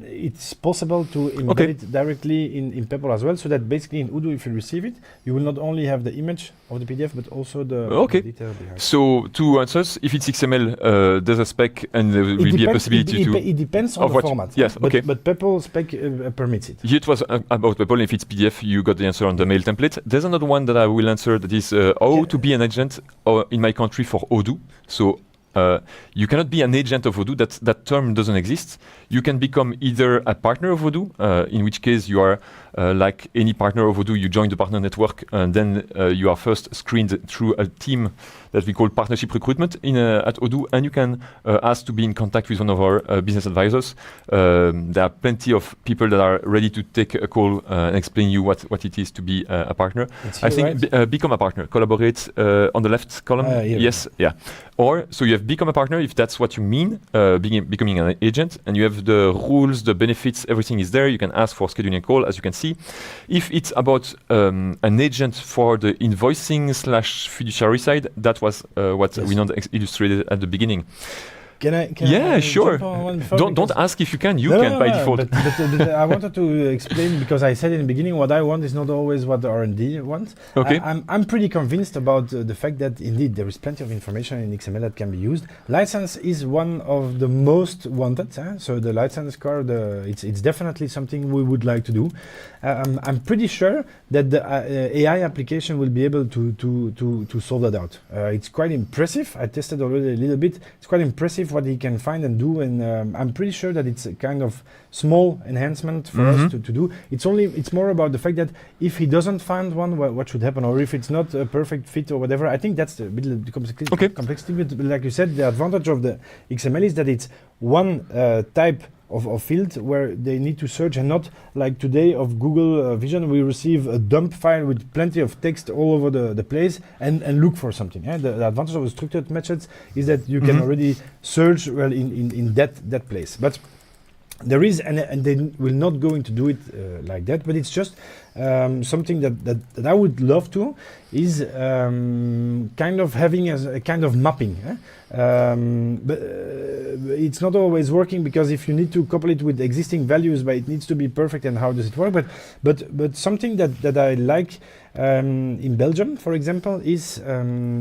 It's possible to embed it directly in Peppol as well, so that basically in Odoo, if you receive it, you will not only have the image of the PDF, but also the detail behind. So two answers. If it's XML, there's a spec, and there will be a possibility to... It depends on the format. Yes, but Peppol spec permits it. Here it was about Peppol. If it's PDF, you got the answer on the mail template. There's another one that I will answer, that is how to be an agent in my country for Odoo. So you cannot be an agent of Odoo. That term doesn't exist. You can become either a partner of Odoo, in which case you are like any partner of Odoo, you join the partner network, and then you are first screened through a team that we call partnership recruitment at Odoo, and you can ask to be in contact with one of our business advisors. There are plenty of people that are ready to take a call and explain you what it is to be a partner. I think become a partner, collaborate on the left column. Yes, yeah. Or so you have become a partner if that's what you mean, becoming an agent, and you have the rules, the benefits, everything is there. You can ask for scheduling a call, as you can see. If it's about an agent for the invoicing/fiduciary side, that was what we illustrated at the beginning. Can I sure. Don't ask if you can. You can by default. But I wanted to explain, because I said in the beginning, what I want is not always what the R&D wants. Okay. I'm pretty convinced about the fact that indeed there is plenty of information in XML that can be used. License is one of the most wanted. So the license card, it's definitely something we would like to do. I'm pretty sure that the AI application will be able to solve that out. It's quite impressive. I tested already a little bit. It's quite impressive what he can find and do, and I'm pretty sure that it's a kind of small enhancement for us to do. It's more about the fact that if he doesn't find one, what should happen, or if it's not a perfect fit or whatever. I think that's the complexity. But like you said, the advantage of the XML is that it's one type of field where they need to search, and not like today of Google Vision, we receive a dump file with plenty of text all over the place and look for something. The advantage of the structured methods is that you can already search well in that place. But there is, and they will not going to do it like that, but it's just something that I would love to, is kind of having as a kind of mapping. But it's not always working, because if you need to couple it with existing values, but it needs to be perfect, and how does it work? But something that I like in Belgium, for example, is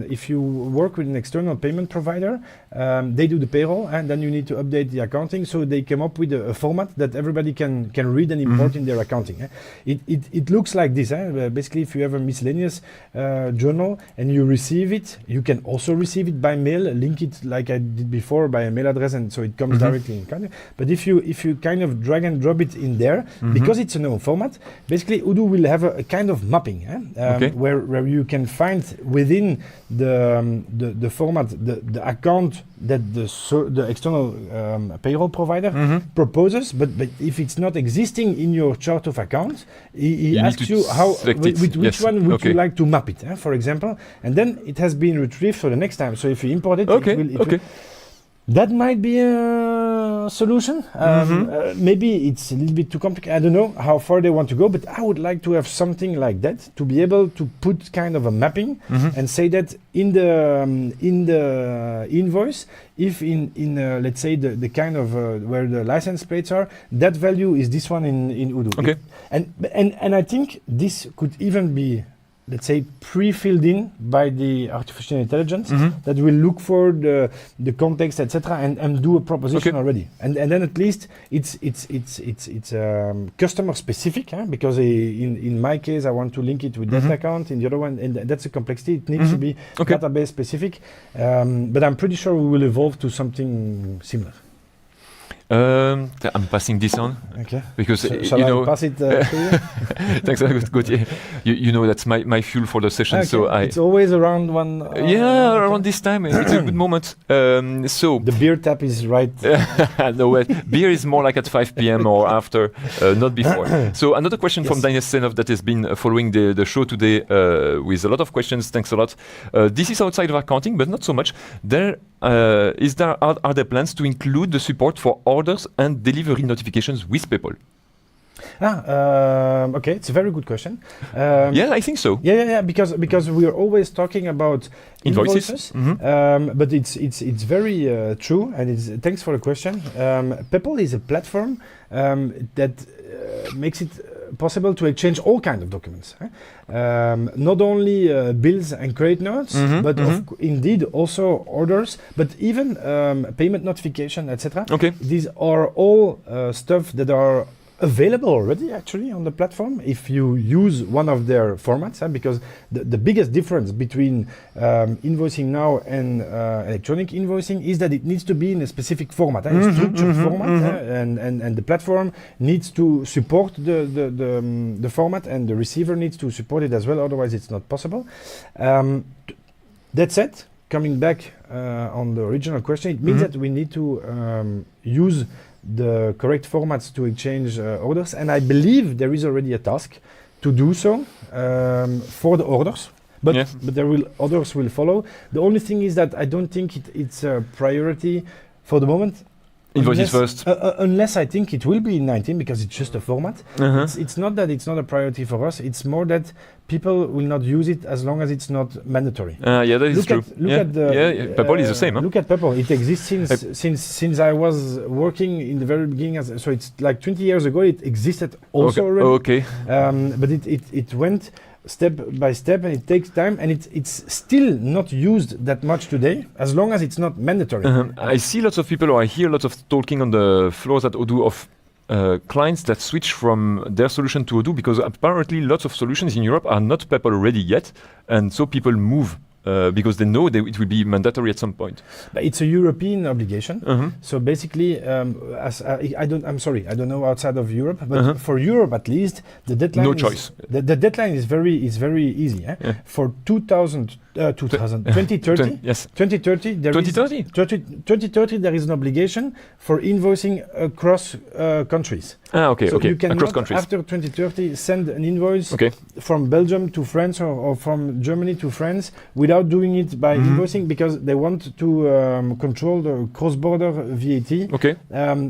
if you work with an external payment provider, they do the payroll, and then you need to update the accounting, so they came up with a format that everybody can read and import in their accounting. It looks like this. Basically, if you have a miscellaneous journal and you receive it, you can also receive it by mail, link it like I did before by a mail address, and so it comes directly in contact. But if you kind of drag and drop it in there, because it's a known format, basically Odoo will have a kind of mapping, where you can find within the format the account that the external payroll provider proposes, but if it's not existing in your chart of accounts, he asks you with which one would you like to map it, for example, and then it has been retrieved for the next time. So if you import it, it will. That might be a solution. Maybe it's a little bit too complicated. I don't know how far they want to go, but I would like to have something like that, to be able to put kind of a mapping and say that in the invoice, if in let's say the kind of where the license plates are, that value is this one in Odoo. Okay. And I think this could even be, let's say, pre-filled in by the artificial intelligence that will look for the context, etc., and do a proposition already. And then at least it's customer specific, because in my case I want to link it with that account, in the other one, and that's a complexity. It needs to be database specific. But I'm pretty sure we will evolve to something similar. I'm passing this on. Okay. Because Shall you I know, pass it to you? thanks, Gauthier. You know that's my fuel for the session. Okay. So it's always around one. around this time it's a good moment. So the beer tap is right. no, beer is more like at 5 p.m. or after, not before. So another question from Daniel Senov that has been following the show today with a lot of questions. Thanks a lot. This is outside of accounting, but not so much. Are there plans to include the support for orders and delivery notifications with Peppol? Okay, it's a very good question. Yeah, I think so. Yeah, because we are always talking about invoices. But it's very true, and thanks for the question. Peppol is a platform that makes it possible to exchange all kinds of documents. Not only bills and credit notes, but indeed also orders, but even payment notification, etc. Okay. These are all stuff that are available already actually on the platform if you use one of their formats, because the biggest difference between invoicing now and electronic invoicing is that it needs to be in a specific format, a structured format, and the platform needs to support the format, and the receiver needs to support it as well, otherwise it's not possible. That said, coming back on the original question, it means that we need to use the correct formats to exchange orders, and I believe there is already a task to do so for the orders, but others will follow. The only thing is that I don't think it's a priority for the moment. Invoices first. Unless I think it will be in 19 because it's just a format. It's not that it's not a priority for us. It's more that people will not use it as long as it's not mandatory. Yeah, that is true. Look at the Peppol is the same. Look at Peppol. It exists since I was working in the very beginning. So it's like 20 years ago. It existed also already. Okay. But it went step by step, and it takes time, and it's still not used that much today, as long as it's not mandatory. I see lots of people, or I hear lots of talking on the floors at Odoo of clients that switch from their solution to Odoo, because apparently lots of solutions in Europe are not Peppol ready yet, and so people move because they know it will be mandatory at some point. But it's a European obligation. So basically, I don't know outside of Europe, but for Europe at least, the deadline. No choice. The deadline is very easy. For 2030. Yes. 2030. 2030. There is an obligation for invoicing across countries. Okay. So you across cannot, countries. after 2030, send an invoice from Belgium to France or from Germany to France without doing it by invoicing, because they want to control the cross-border VAT. Okay.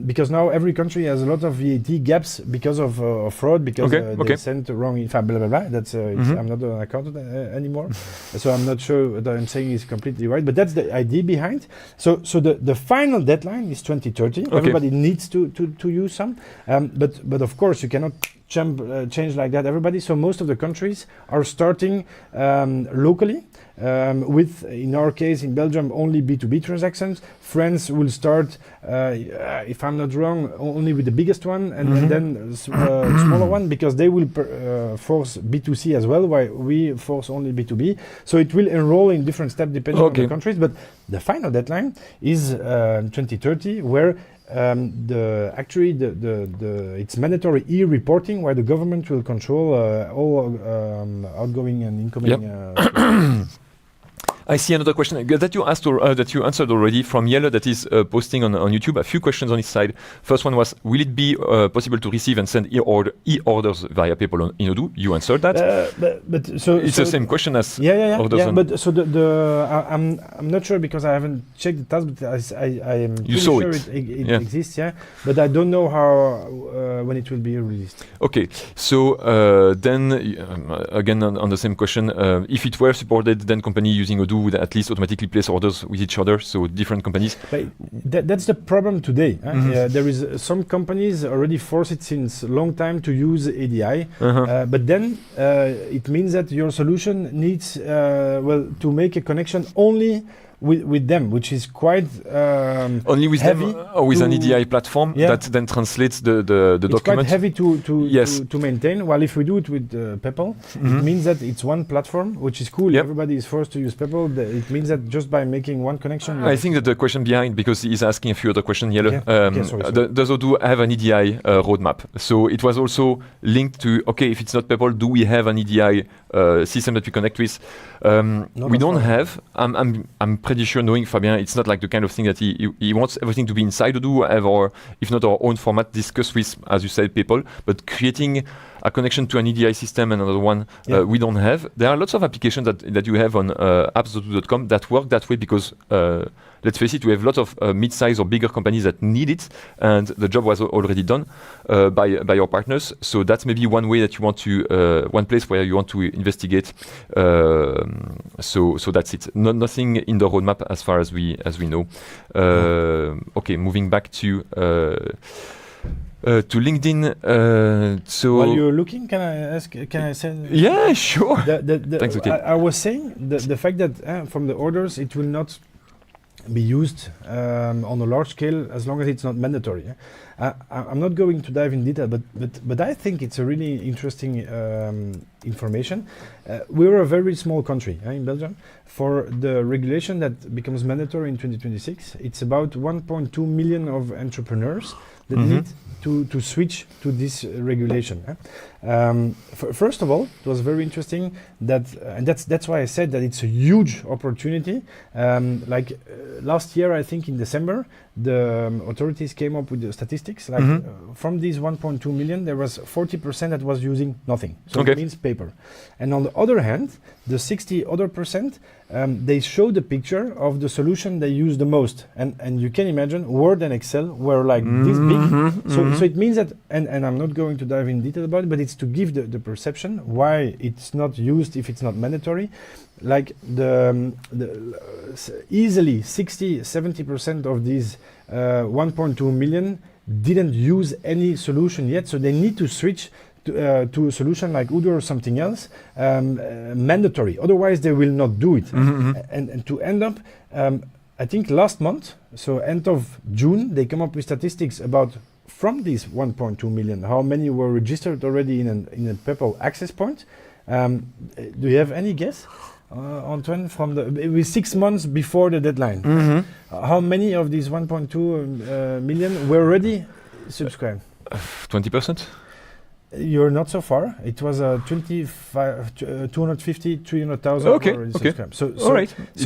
Because now every country has a lot of VAT gaps because of fraud, because they sent wrong. Blah blah blah. That's I'm not an accountant anymore, so I'm not sure that I'm saying is completely right. But that's the idea behind. So the final deadline is 2030. Everybody needs to use some. But of course you cannot change like that everybody. So most of the countries are starting locally with, in our case in Belgium, only B2B transactions. France will start, if I'm not wrong, only with the biggest one, and then smaller one, because they will force B2C as well, while we force only B2B. So it will enroll in different steps depending on the countries. But the final deadline is 2030, where it's mandatory e-reporting, where the government will control all outgoing and incoming. I see another question that you asked that you answered already from Yella, that is posting on YouTube a few questions on his side. First one was, will it be possible to receive and send e-orders via Peppol in Odoo? You answered that. But it's the same question as orders. Yeah, but so I'm not sure, because I haven't checked the task, but I am pretty sure it exists. Yeah, but I don't know how when it will be released. Okay, so then again on the same question, if it were supported, then company using Odoo would at least automatically place orders with each other, so different companies. But that's the problem today. There is some companies already force it since a long time to use ADI, but then it means that your solution needs to make a connection only with them, which is quite only with heavy them or with an EDI platform that then translates the it's document. quite heavy to maintain. While if we do it with Peppol, it means that it's one platform, which is cool. Everybody is forced to use Peppol. It means that just by making one connection. I think that the question behind, because he's asking a few other questions, Jelle, sorry. does Odoo have an EDI roadmap? So it was also linked to, okay, if it's not Peppol, do we have an EDI system that we connect with? We don't have. I'm pretty sure, knowing Fabien, it's not like the kind of thing that he wants everything to be inside Odoo, have our, if not our own format, discuss with, as you said, people, but creating a connection to an EDI system and another one we don't have. There are lots of applications that you have on apps.odoo.com that work that way because let's face it, we have lots of mid-size or bigger companies that need it, and the job was already done by your partners. So that's maybe one way that you want to, one place where you want to investigate. So that's it. Nothing in the roadmap as far as we know. Okay, moving back to LinkedIn. So while you're looking, can I say? Yeah, sure. Thanks, I was saying the fact that from the orders it will not be used on a large scale as long as it's not mandatory. I'm not going to dive in detail, but I think it's a really interesting information. We're a very small country in Belgium. For the regulation that becomes mandatory in 2026, it's about 1.2 million of entrepreneurs that need to switch to this regulation. First of all, it was very interesting that, and that's why I said that it's a huge opportunity. Last year, I think in December, the authorities came up with the statistics. From these 1.2 million, there was 40% that was using nothing. So it means paper. And on the other hand, the 60 other percent, they show the picture of the solution they use the most. And you can imagine Word and Excel were like this big. So it means that, and I'm not going to dive in detail about it, but it's to give the perception why it's not used if it's not mandatory. Like easily 60-70% of these 1.2 million didn't use any solution yet, so they need to switch to a solution like Odoo or something else, mandatory. Otherwise, they will not do it. And to end up, I think last month, so end of June, they come up with statistics about from these 1.2 million, how many were registered already in a Peppol access point. Do you have any guess? Antoine, it was 6 months before the deadline. How many of these 1.2 million were already subscribed? 20%? You're not so far. It was 250, 300,000 already subscribed. So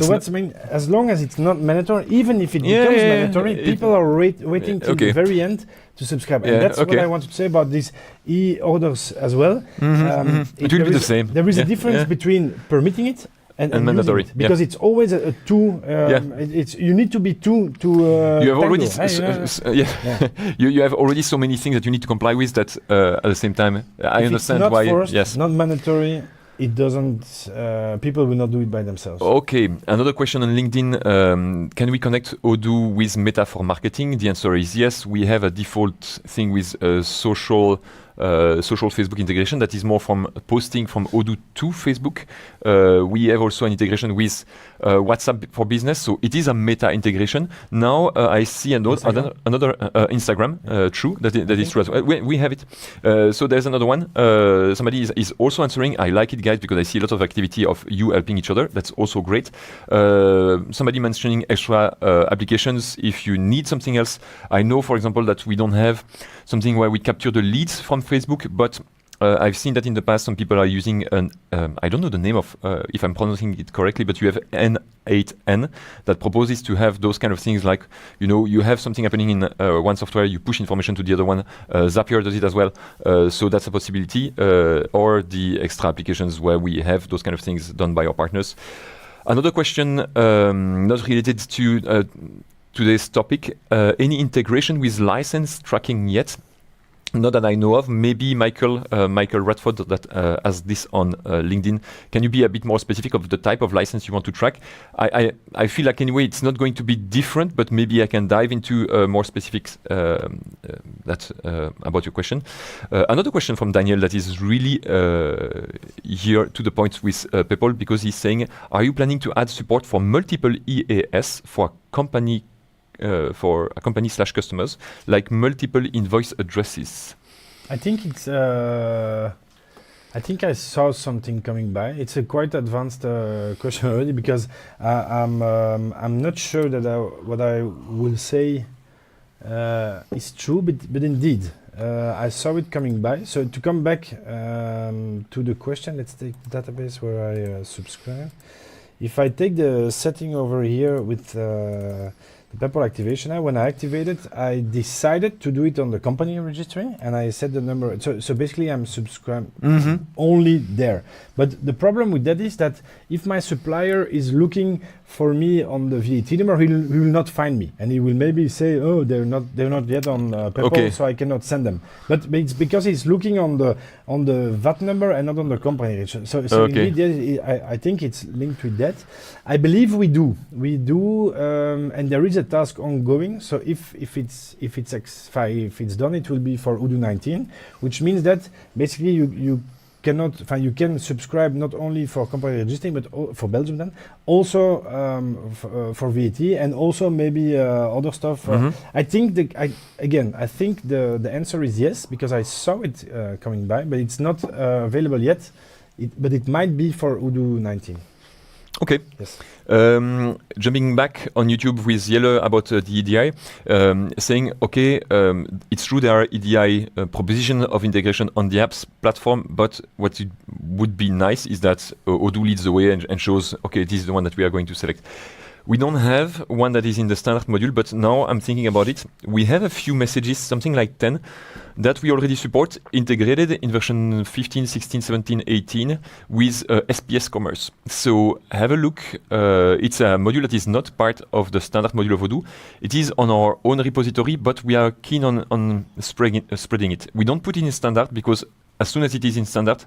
what's mean? As long as it's not mandatory, even if it becomes mandatory, people are waiting till the very end to subscribe. And that's what I wanted to say about these e-orders as well. It will be the same. There is a difference between permitting it and mandatory, because it's always a two. You need to be two to. You have already you have already so many things that you need to comply with that at the same time. I understand it's not why. Forced, not mandatory. It doesn't. People will not do it by themselves. Okay. Another question on LinkedIn: can we connect Odoo with Meta for marketing? The answer is yes. We have a default thing with social Facebook integration that is more from posting from Odoo to Facebook. We have also an integration with WhatsApp for business, so it is a Meta integration. Now I see another Instagram. True, that is true as well. We have it. So there's another one. Somebody is also answering. I like it, guys, because I see a lot of activity of you helping each other. That's also great. Somebody mentioning extra applications if you need something else. I know, for example, that we don't have something where we capture the leads from Facebook, but I've seen that in the past some people are using I don't know the name of if I'm pronouncing it correctly, but you have N8N that proposes to have those kind of things, like you have something happening in one software, you push information to the other one. Zapier does it as well, so that's a possibility, or the extra applications where we have those kind of things done by our partners. Another question not related to today's topic, any integration with license tracking yet? Not that I know of. Maybe Michael Radford that has this on LinkedIn. Can you be a bit more specific of the type of license you want to track? I feel like anyway it's not going to be different, but maybe I can dive into more specifics about your question. Another question from Daniel that is really here to the point with Peppol, because he's saying, are you planning to add support for multiple EAS for company slash customers, like multiple invoice addresses? I think it's. I think I saw something coming by. It's a quite advanced question already, because I'm not sure that what I will say is true, but indeed I saw it coming by. So to come back to the question, let's take the database where I subscribe. If I take the setting over here with the Peppol activation, when I activated, I decided to do it on the company registry, and I set the number. So basically, I'm subscribed only there. But the problem with that is that if my supplier is looking for me on the VAT number, he will not find me, and he will maybe say, "Oh, they're not yet on Peppol, so I cannot send them." But it's because he's looking on the VAT number and not on the company registry. So indeed, I think it's linked with that. I believe we do, and there is a task ongoing. So if it's done, it will be for Odoo 19, which means that basically you can subscribe not only for company registering, but for Belgium then also for VAT, and also maybe other stuff. I think the answer is yes, because I saw it coming by, but it's not available yet. But it might be for Odoo 19. Okay. Yes. Jumping back on YouTube with Yelle about the EDI, saying, okay, it's true there are EDI proposition of integration on the apps platform, but what it would be nice is that Odoo leads the way and shows, okay, this is the one that we are going to select. We don't have one that is in the standard module, but now I'm thinking about it. We have a few messages, something like 10, that we already support integrated in version 15, 16, 17, 18 with SPS Commerce. So have a look. It's a module that is not part of the standard module of Odoo. It is on our own repository, but we are keen on spreading it. We don't put it in standard because as soon as it is in standard,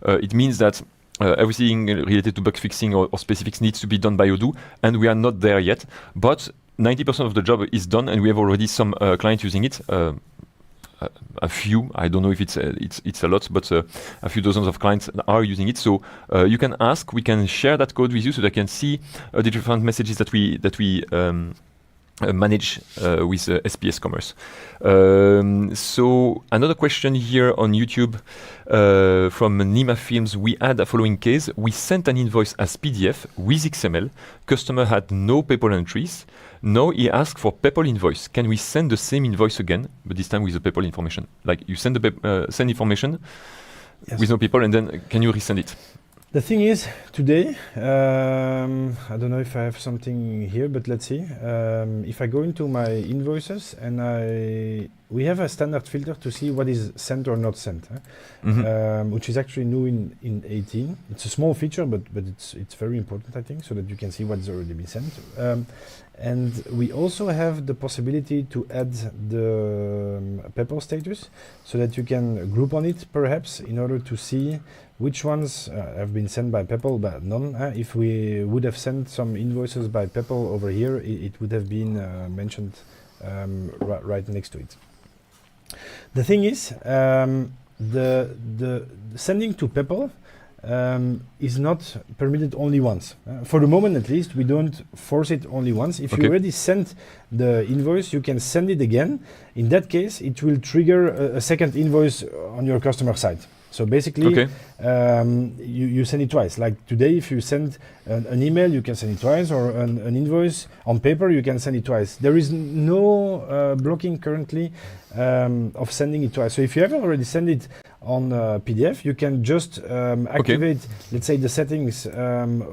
it means that everything related to bug fixing or specifics needs to be done by Odoo, and we are not there yet. But 90% of the job is done, and we have already some clients using it. A few, I don't know if it's a lot, but a few dozens of clients are using it. So you can ask, we can share that code with you, so they can see the different messages that we manage with SPS Commerce. So another question here on YouTube from Nima Films. We had a following case. We sent an invoice as PDF with XML. Customer had no Peppol entries. Now he asked for Peppol invoice. Can we send the same invoice again, but this time with the Peppol information? Like you send the send information with no Peppol, and then can you resend it? The thing is, today, I don't know if I have something here, but let's see. If I go into my invoices and we have a standard filter to see what is sent or not sent, which is actually new in 18. It's a small feature, but it's very important, I think, so that you can see what's already been sent. And we also have the possibility to add the Peppol status, so that you can group on it, perhaps, in order to see which ones have been sent by Peppol, but none. If we would have sent some invoices by Peppol over here, it would have been mentioned right next to it. The thing is, the sending to Peppol is not permitted only once. For the moment, at least, we don't force it only once. If you already sent the invoice, you can send it again. In that case, it will trigger a second invoice on your customer side. So basically, you send it twice. Like today, if you send an email, you can send it twice, or an invoice on paper, you can send it twice. There is no blocking currently of sending it twice. So if you have already sent it on PDF, you can just activate, let's say, the settings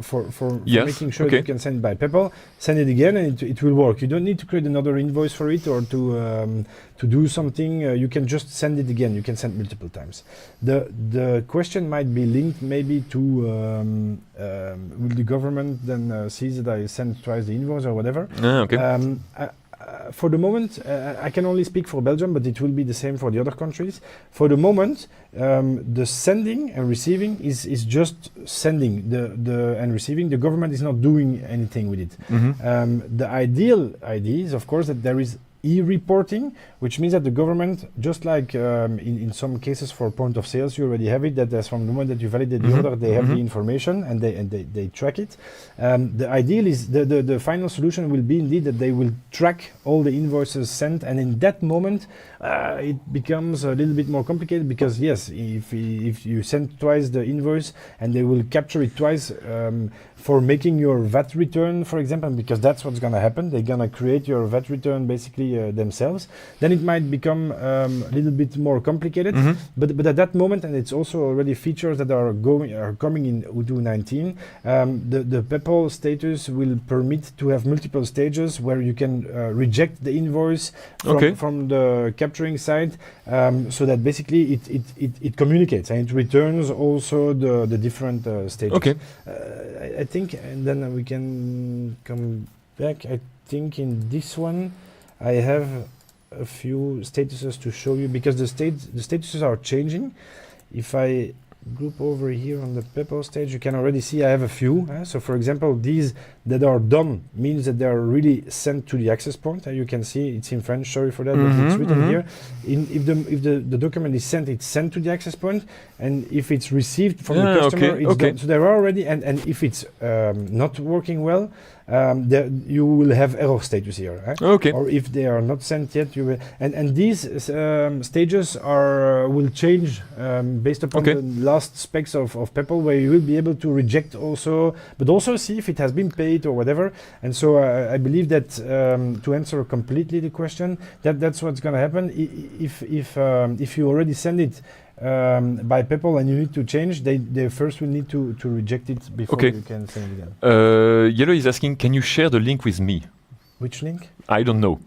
for making sure that you can send it by Peppol, send it again, and it will work. You don't need to create another invoice for it or to do something. You can just send it again. You can send multiple times. The question might be linked maybe to will the government then see that I sent twice the invoice or whatever. for the moment, I can only speak for Belgium, but it will be the same for the other countries. For the moment, the sending and receiving is just sending and receiving. The government is not doing anything with it. The ideal idea is, of course, that there is e-reporting, which means that the government, just like in some cases for point of sales, you already have it, that as from the moment that you validate the order, they have the information and they track it. The ideal is the final solution will be indeed that they will track all the invoices sent, and in that moment it becomes a little bit more complicated, because yes, if you send twice the invoice and they will capture it twice for making your VAT return, for example, because that's what's going to happen. They're going to create your VAT return basically themselves. Then it might become a little bit more complicated. But at that moment, and it's also already features that are coming in Odoo 19, the Peppol status will permit to have multiple stages where you can reject the invoice from the capturing side, so that basically it communicates and it returns also the different stages. Okay. I think, and then we can come back. I think in this one I have a few statuses to show you, because the statuses are changing. If I group over here on the Peppol stage, you can already see I have a few. So for example, these that are done means that they are really sent to the access point. You can see it's in French, sorry for that, but it's written here. If the document is sent, it's sent to the access point, and if it's received from the customer, it's done. So they're already, and if it's not working well, you will have error status here. Or if they are not sent yet, you will, and these stages will change based upon the last specs of Peppol, where you will be able to reject also, but also see if it has been paid or whatever. And so I believe that to answer completely the question, that's what's going to happen. If you already send it by Peppol and you need to change, they first will need to reject it before you can send it again. Yellow is asking, can you share the link with me? Which link? I don't know.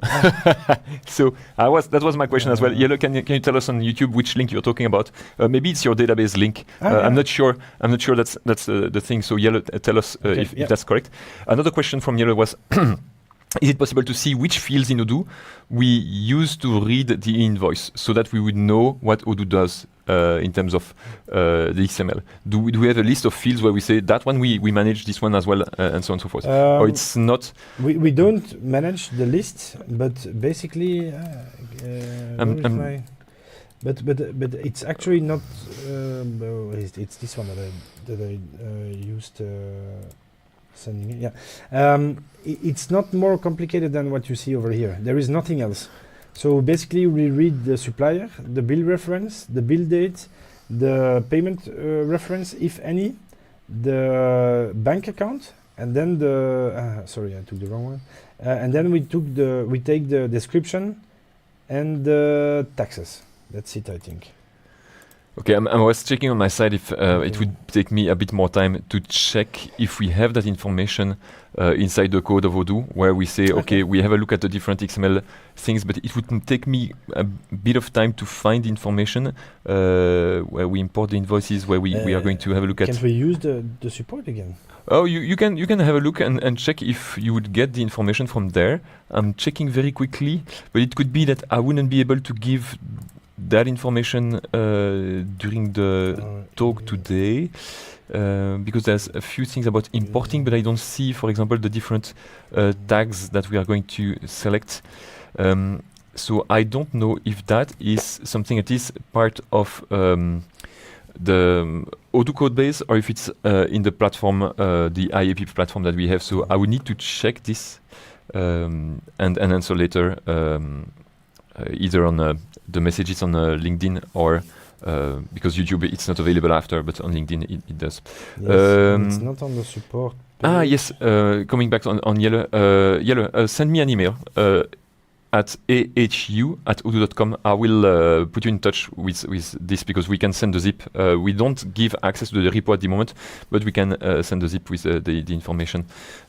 So that was my question as well. Yellow, can you tell us on YouTube which link you're talking about? Maybe it's your database link. I'm not sure. That's the thing. So Yellow, tell us if that's correct. Another question from Yellow was, is it possible to see which fields in Odoo we use to read the invoice, so that we would know what Odoo does in terms of the XML? Do we have a list of fields where we say that one we manage this one as well, and so on and so forth? Or it's not? We don't manage the list, but basically, but it's actually not. It's this one that I used. Sending it, it's not more complicated than what you see over here. There is nothing else. So basically, we read the supplier, the bill reference, the bill date, the payment reference, if any, the bank account, and then sorry, I took the wrong one. And then we take the description and the taxes. That's it, I think. Okay, I was checking on my side if it would take me a bit more time to check if we have that information inside the code of Odoo, where we say, okay, we have a look at the different XML things, but it would take me a bit of time to find information where we import the invoices, where we are going to have a look at. Can we use the support again? Oh, you can have a look and check if you would get the information from there. I'm checking very quickly, but it could be that I wouldn't be able to give that information during the talk today, because there's a few things about importing, but I don't see, for example, the different tags that we are going to select. So I don't know if that is something that is part of the Odoo code base, or if it's in the platform, the IAP platform that we have. So I would need to check this and answer later, either on the messages on LinkedIn, or because YouTube it's not available after, but on LinkedIn it does. Yes, it's not on the support page. Yes, coming back on Yellow. Yellow, send me an email at ahu@odoo.com. I will put you in touch with this, because we can send the zip. We don't give access to the repo at the moment, but we can send the zip with the information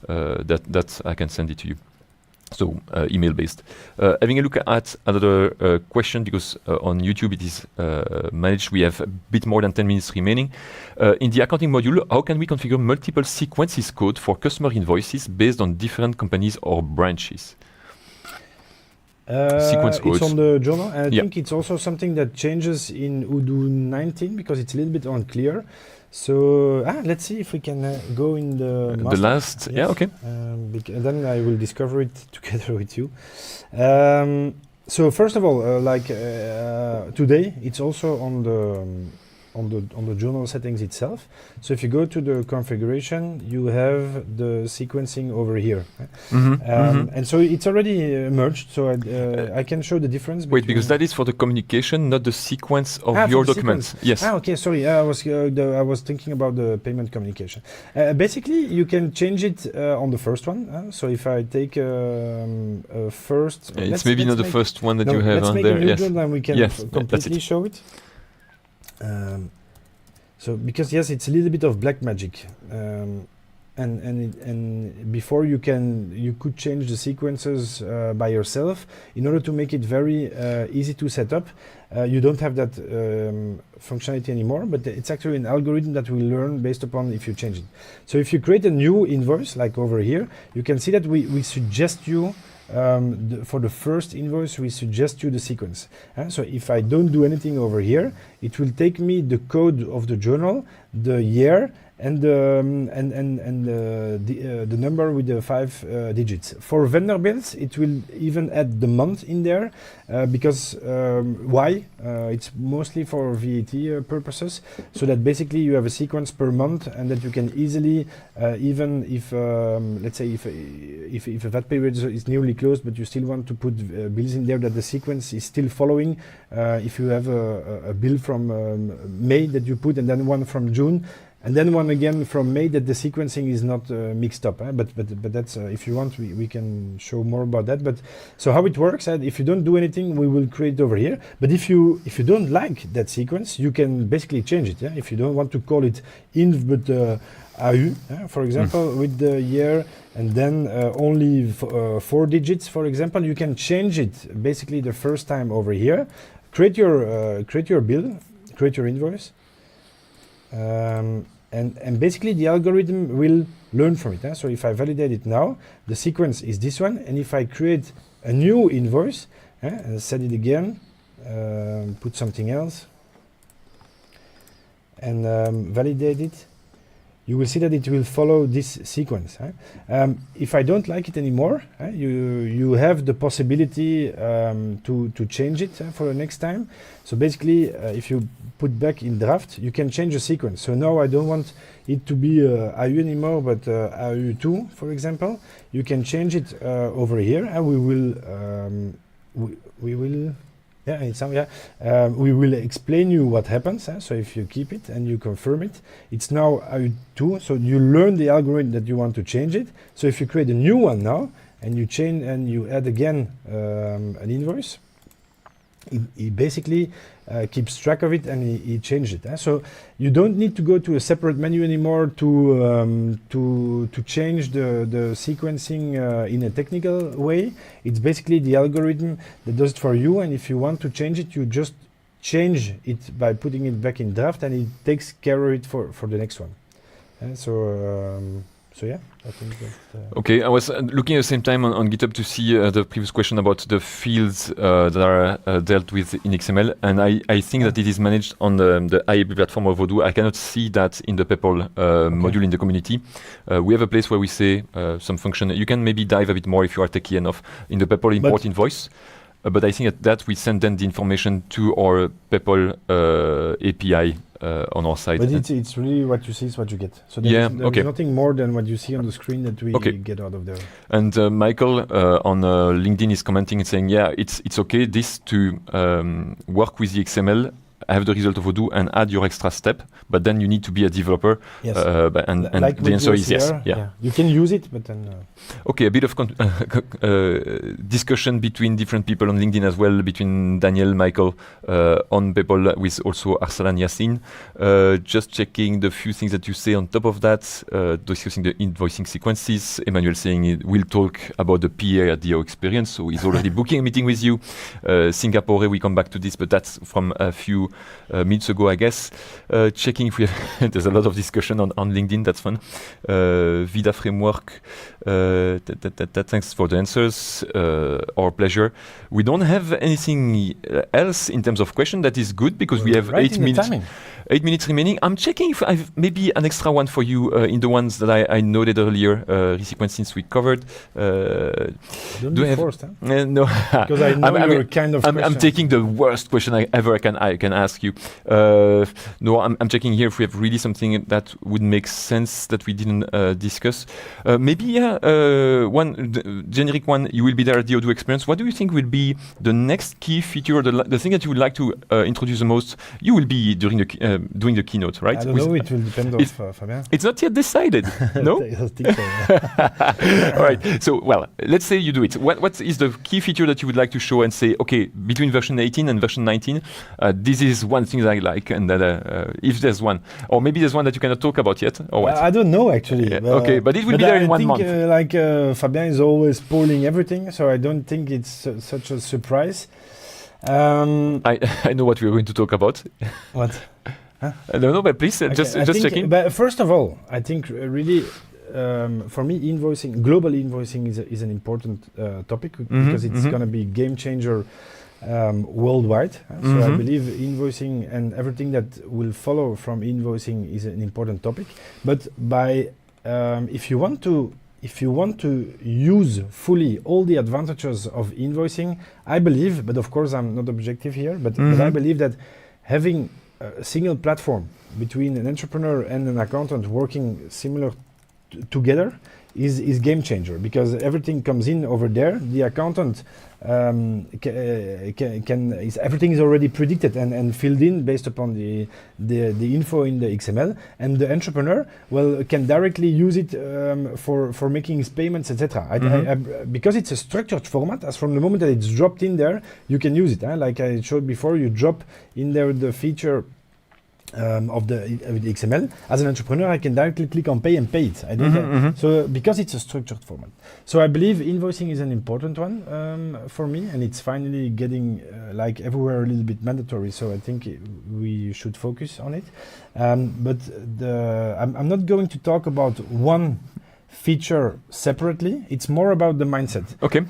that I can send it to you. So email based. Having a look at another question, because on YouTube it is managed. We have a bit more than 10 minutes remaining. In the accounting module, how can we configure multiple sequences code for customer invoices based on different companies or branches? Sequence codes. It's on the journal. And I Yeah. think it's also something that changes in Odoo 19 because it's a little bit unclear. So let's see if we can go in the The master. last, yeah, okay. Then I will discover it together with you. So first of all, today, it's also on the journal settings itself. So if you go to the configuration, you have the sequencing over here. And so it's already merged. So I can show the difference. Wait, because that is for the communication, not the sequence of for your the documents. sequence. Yes. Okay, sorry. I was thinking about the payment communication. Basically, you can change it on the first one. So if I take first, It's maybe not the first one that you have let's on make there. a new Yes. journal and we can Yes, that's completely it. show it. So because yes, it's a little bit of black magic, and before you could change the sequences by yourself in order to make it very easy to set up. You don't have that functionality anymore, but it's actually an algorithm that will learn based upon if you change it. So if you create a new invoice, like over here, you can see that we suggest you. For the first invoice, we suggest you the sequence. So if I don't do anything over here, it will take me the code of the journal, the year, and the number with the 5 digits. For vendor bills, it will even add the month in there because why? It's mostly for VAT purposes, so that basically you have a sequence per month, and that you can easily, even if let's say if a VAT period is nearly closed, but you still want to put bills in there, that the sequence is still following. If you have a bill from May that you put, and then one from June, and then one again from May, that the sequencing is not mixed up. But that's if you want, we can show more about that. But so how it works, if you don't do anything, we will create over here. But if you don't like that sequence, you can basically change it. Yeah? If you don't want to call it inv but AU, for example, with the year, and then only 4 digits, for example, you can change it basically the first time over here. Create your bill, create your invoice. And basically the algorithm will learn from it. So if I validate it now, the sequence is this one, and if I create a new invoice and set it again, put something else, and validate it, you will see that it will follow this sequence. If I don't like it anymore, you have the possibility to change it for the next time. So basically, if you put back in draft, you can change the sequence. So now I don't want it to be AU anymore, but AU2, for example. You can change it over here, and we will explain you what happens. So if you keep it and you confirm it, it's now AU2. So you learn the algorithm that you want to change it. So if you create a new one now and you change and you add again an invoice, he basically keeps track of it, and he changed it. So you don't need to go to a separate menu anymore to change the sequencing in a technical way. It's basically the algorithm that does it for you, and if you want to change it, you just change it by putting it back in draft, and it takes care of it for the next one. So yeah, I think that... Okay, I was looking at the same time on GitHub to see the previous question about the fields that are dealt with in XML, and I think that it is managed on the IAB platform of Odoo. I cannot see that in the Peppol module in the community. We have a place where we say some function. You can maybe dive a bit more if you are techie enough in the Peppol import invoice. But I think that we send then the information to our Peppol API on our site. But it's really what you see is what you get. So there's nothing more than what you see on the screen that we get out of there. And Michael on LinkedIn is commenting and saying, yeah, it's okay this to work with the XML, have the result of Odoo, and add your extra step, but then you need to be a developer. Yes. And like the answer is yes. Yeah. You can use it, but then... Okay, a bit of discussion between different people on LinkedIn as well, between Daniel, Michael, on Peppol, with also Arsalan Yassin. Just checking the few things that you say on top of that, discussing the invoicing sequences. Emmanuel saying we'll talk about the PADO experience, so he's already booking a meeting with you. Singapore, we come back to this, but that's from a few minutes ago, I guess. Checking if we have there's a lot of discussion on LinkedIn. That's fun. Vida framework. Thanks for the answers. Our pleasure. We don't have anything else in terms of question. That is good because we have 8 minutes. 8 minutes remaining. I'm checking if I've maybe an extra one for you in the ones that I noted earlier. Resequence since we covered. Don't be forced, huh? No, because I know you're kind of. I'm taking the worst question I can ask you. No, I'm checking here if we have really something that would make sense that we didn't discuss. Maybe one generic one. You will be there at the Odoo experience. What do you think will be the next key feature, or the thing that you would like to introduce the most? You will be during the doing the keynote, right? I don't know. It will depend on Fabien. It's not yet decided. No. I think so. All right. So, well, let's say you do it. What is the key feature that you would like to show and say, okay, between version 18 and version 19, this is one thing that I like, and that if there's one, or maybe there's one that you cannot talk about yet, or what? I don't know actually. Yeah. Okay, but it will be there in 1 month. Fabien is always polling everything, so I don't think it's such a surprise. I know what we're going to talk about. What? Huh? I don't know, but please just checking. But first of all, I think really for me, global invoicing is an important topic because it's going to be game changer worldwide. So I believe invoicing and everything that will follow from invoicing is an important topic. But if you want to use fully all the advantages of invoicing, I believe, but of course I'm not objective here, but I believe that having a single platform between an entrepreneur and an accountant working similar together is game changer, because everything comes in over there. The accountant everything is already predicted and filled in based upon the info in the XML, and the entrepreneur can directly use it for making his payments, etc. Because it's a structured format, as from the moment that it's dropped in there, you can use it. Like I showed before, you drop in there the feature of the XML. As an entrepreneur, I can directly click on pay and pay it. I don't so because it's a structured format. So I believe invoicing is an important one for me, and it's finally getting like everywhere a little bit mandatory. So I think we should focus on it. But I'm not going to talk about one feature separately. It's more about the mindset. Okay.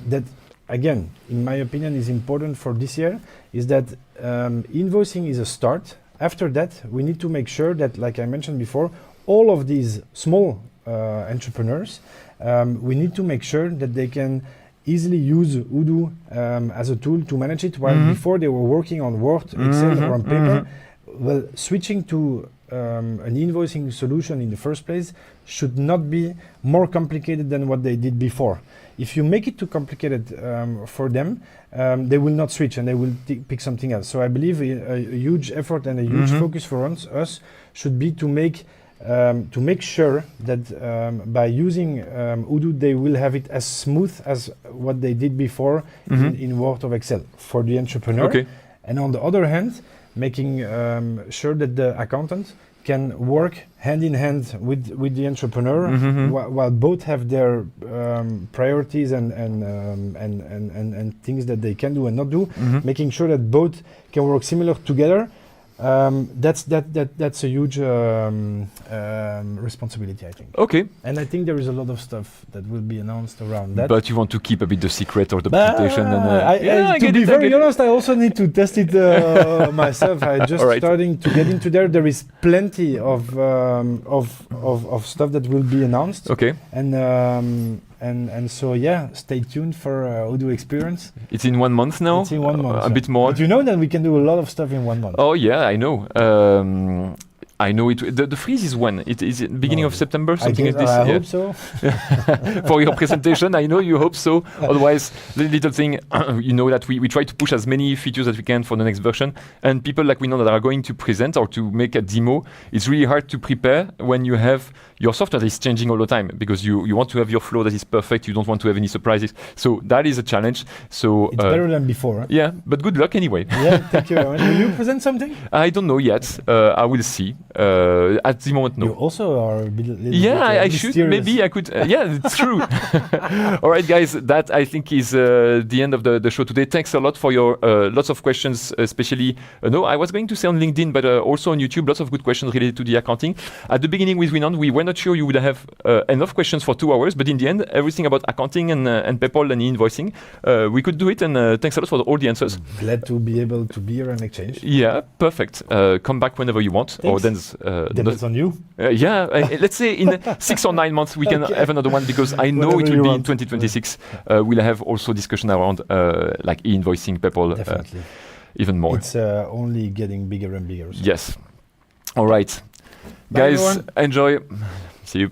That again, in my opinion, is important for this year. Is that invoicing is a start. After that, we need to make sure that, like I mentioned before, all of these small entrepreneurs, we need to make sure that they can easily use Odoo as a tool to manage it, while before they were working on Word, Excel, or on paper. Well, switching to an invoicing solution in the first place should not be more complicated than what they did before. If you make it too complicated for them, they will not switch and they will pick something else. So I believe a huge effort and a huge focus for us should be to make sure that by using Odoo, they will have it as smooth as what they did before in Word or Excel for the entrepreneur. Okay. And on the other hand, making sure that the accountant can work hand in hand with the entrepreneur while both have their priorities and things that they can do and not do, making sure that both can work similar together. That's a huge responsibility, I think. Okay. And I think there is a lot of stuff that will be announced around that. But you want to keep a bit the secret or the presentation. To be very honest, I also need to test it myself. I just starting to get into there. There is plenty of stuff that will be announced. Okay. And so yeah, stay tuned for Odoo Experience. It's in 1 month now. It's in 1 month. A bit more. But you know that we can do a lot of stuff in 1 month. Oh yeah, I know. I know it. The freeze is when? It is beginning of September, something like this. I hope so. For your presentation, I know you hope so. Otherwise, the little thing, you know that we try to push as many features as we can for the next version. And people like we know that are going to present or to make a demo, it's really hard to prepare when you have your software is changing all the time because you want to have your flow that is perfect. You don't want to have any surprises. So that is a challenge. So it's better than before. Huh? Yeah, but good luck anyway. Yeah, thank you very much. Will you present something? I don't know yet. I will see. At the moment, no. You also are a little I should. Maybe I could. Yeah, it's true. All right, guys. That I think is the end of the show today. Thanks a lot for your lots of questions, especially. No, I was going to say on LinkedIn, but also on YouTube. Lots of good questions related to the accounting. At the beginning with Winan, we were not sure you would have enough questions for 2 hours, but in the end, everything about accounting and Peppol and invoicing, we could do it. And thanks a lot for all the answers. Glad to be able to be here and exchange. Yeah, perfect. Come back whenever you want. Thanks. Or then depends on you. Let's say in 6 or 9 months we can have another one because I know Whenever it will you be want. in 2026. We'll have also discussion around like e-invoicing, Peppol, Definitely. even more. It's only getting bigger and bigger. So. Yes. All right. Bye, Guys, everyone. enjoy. See you.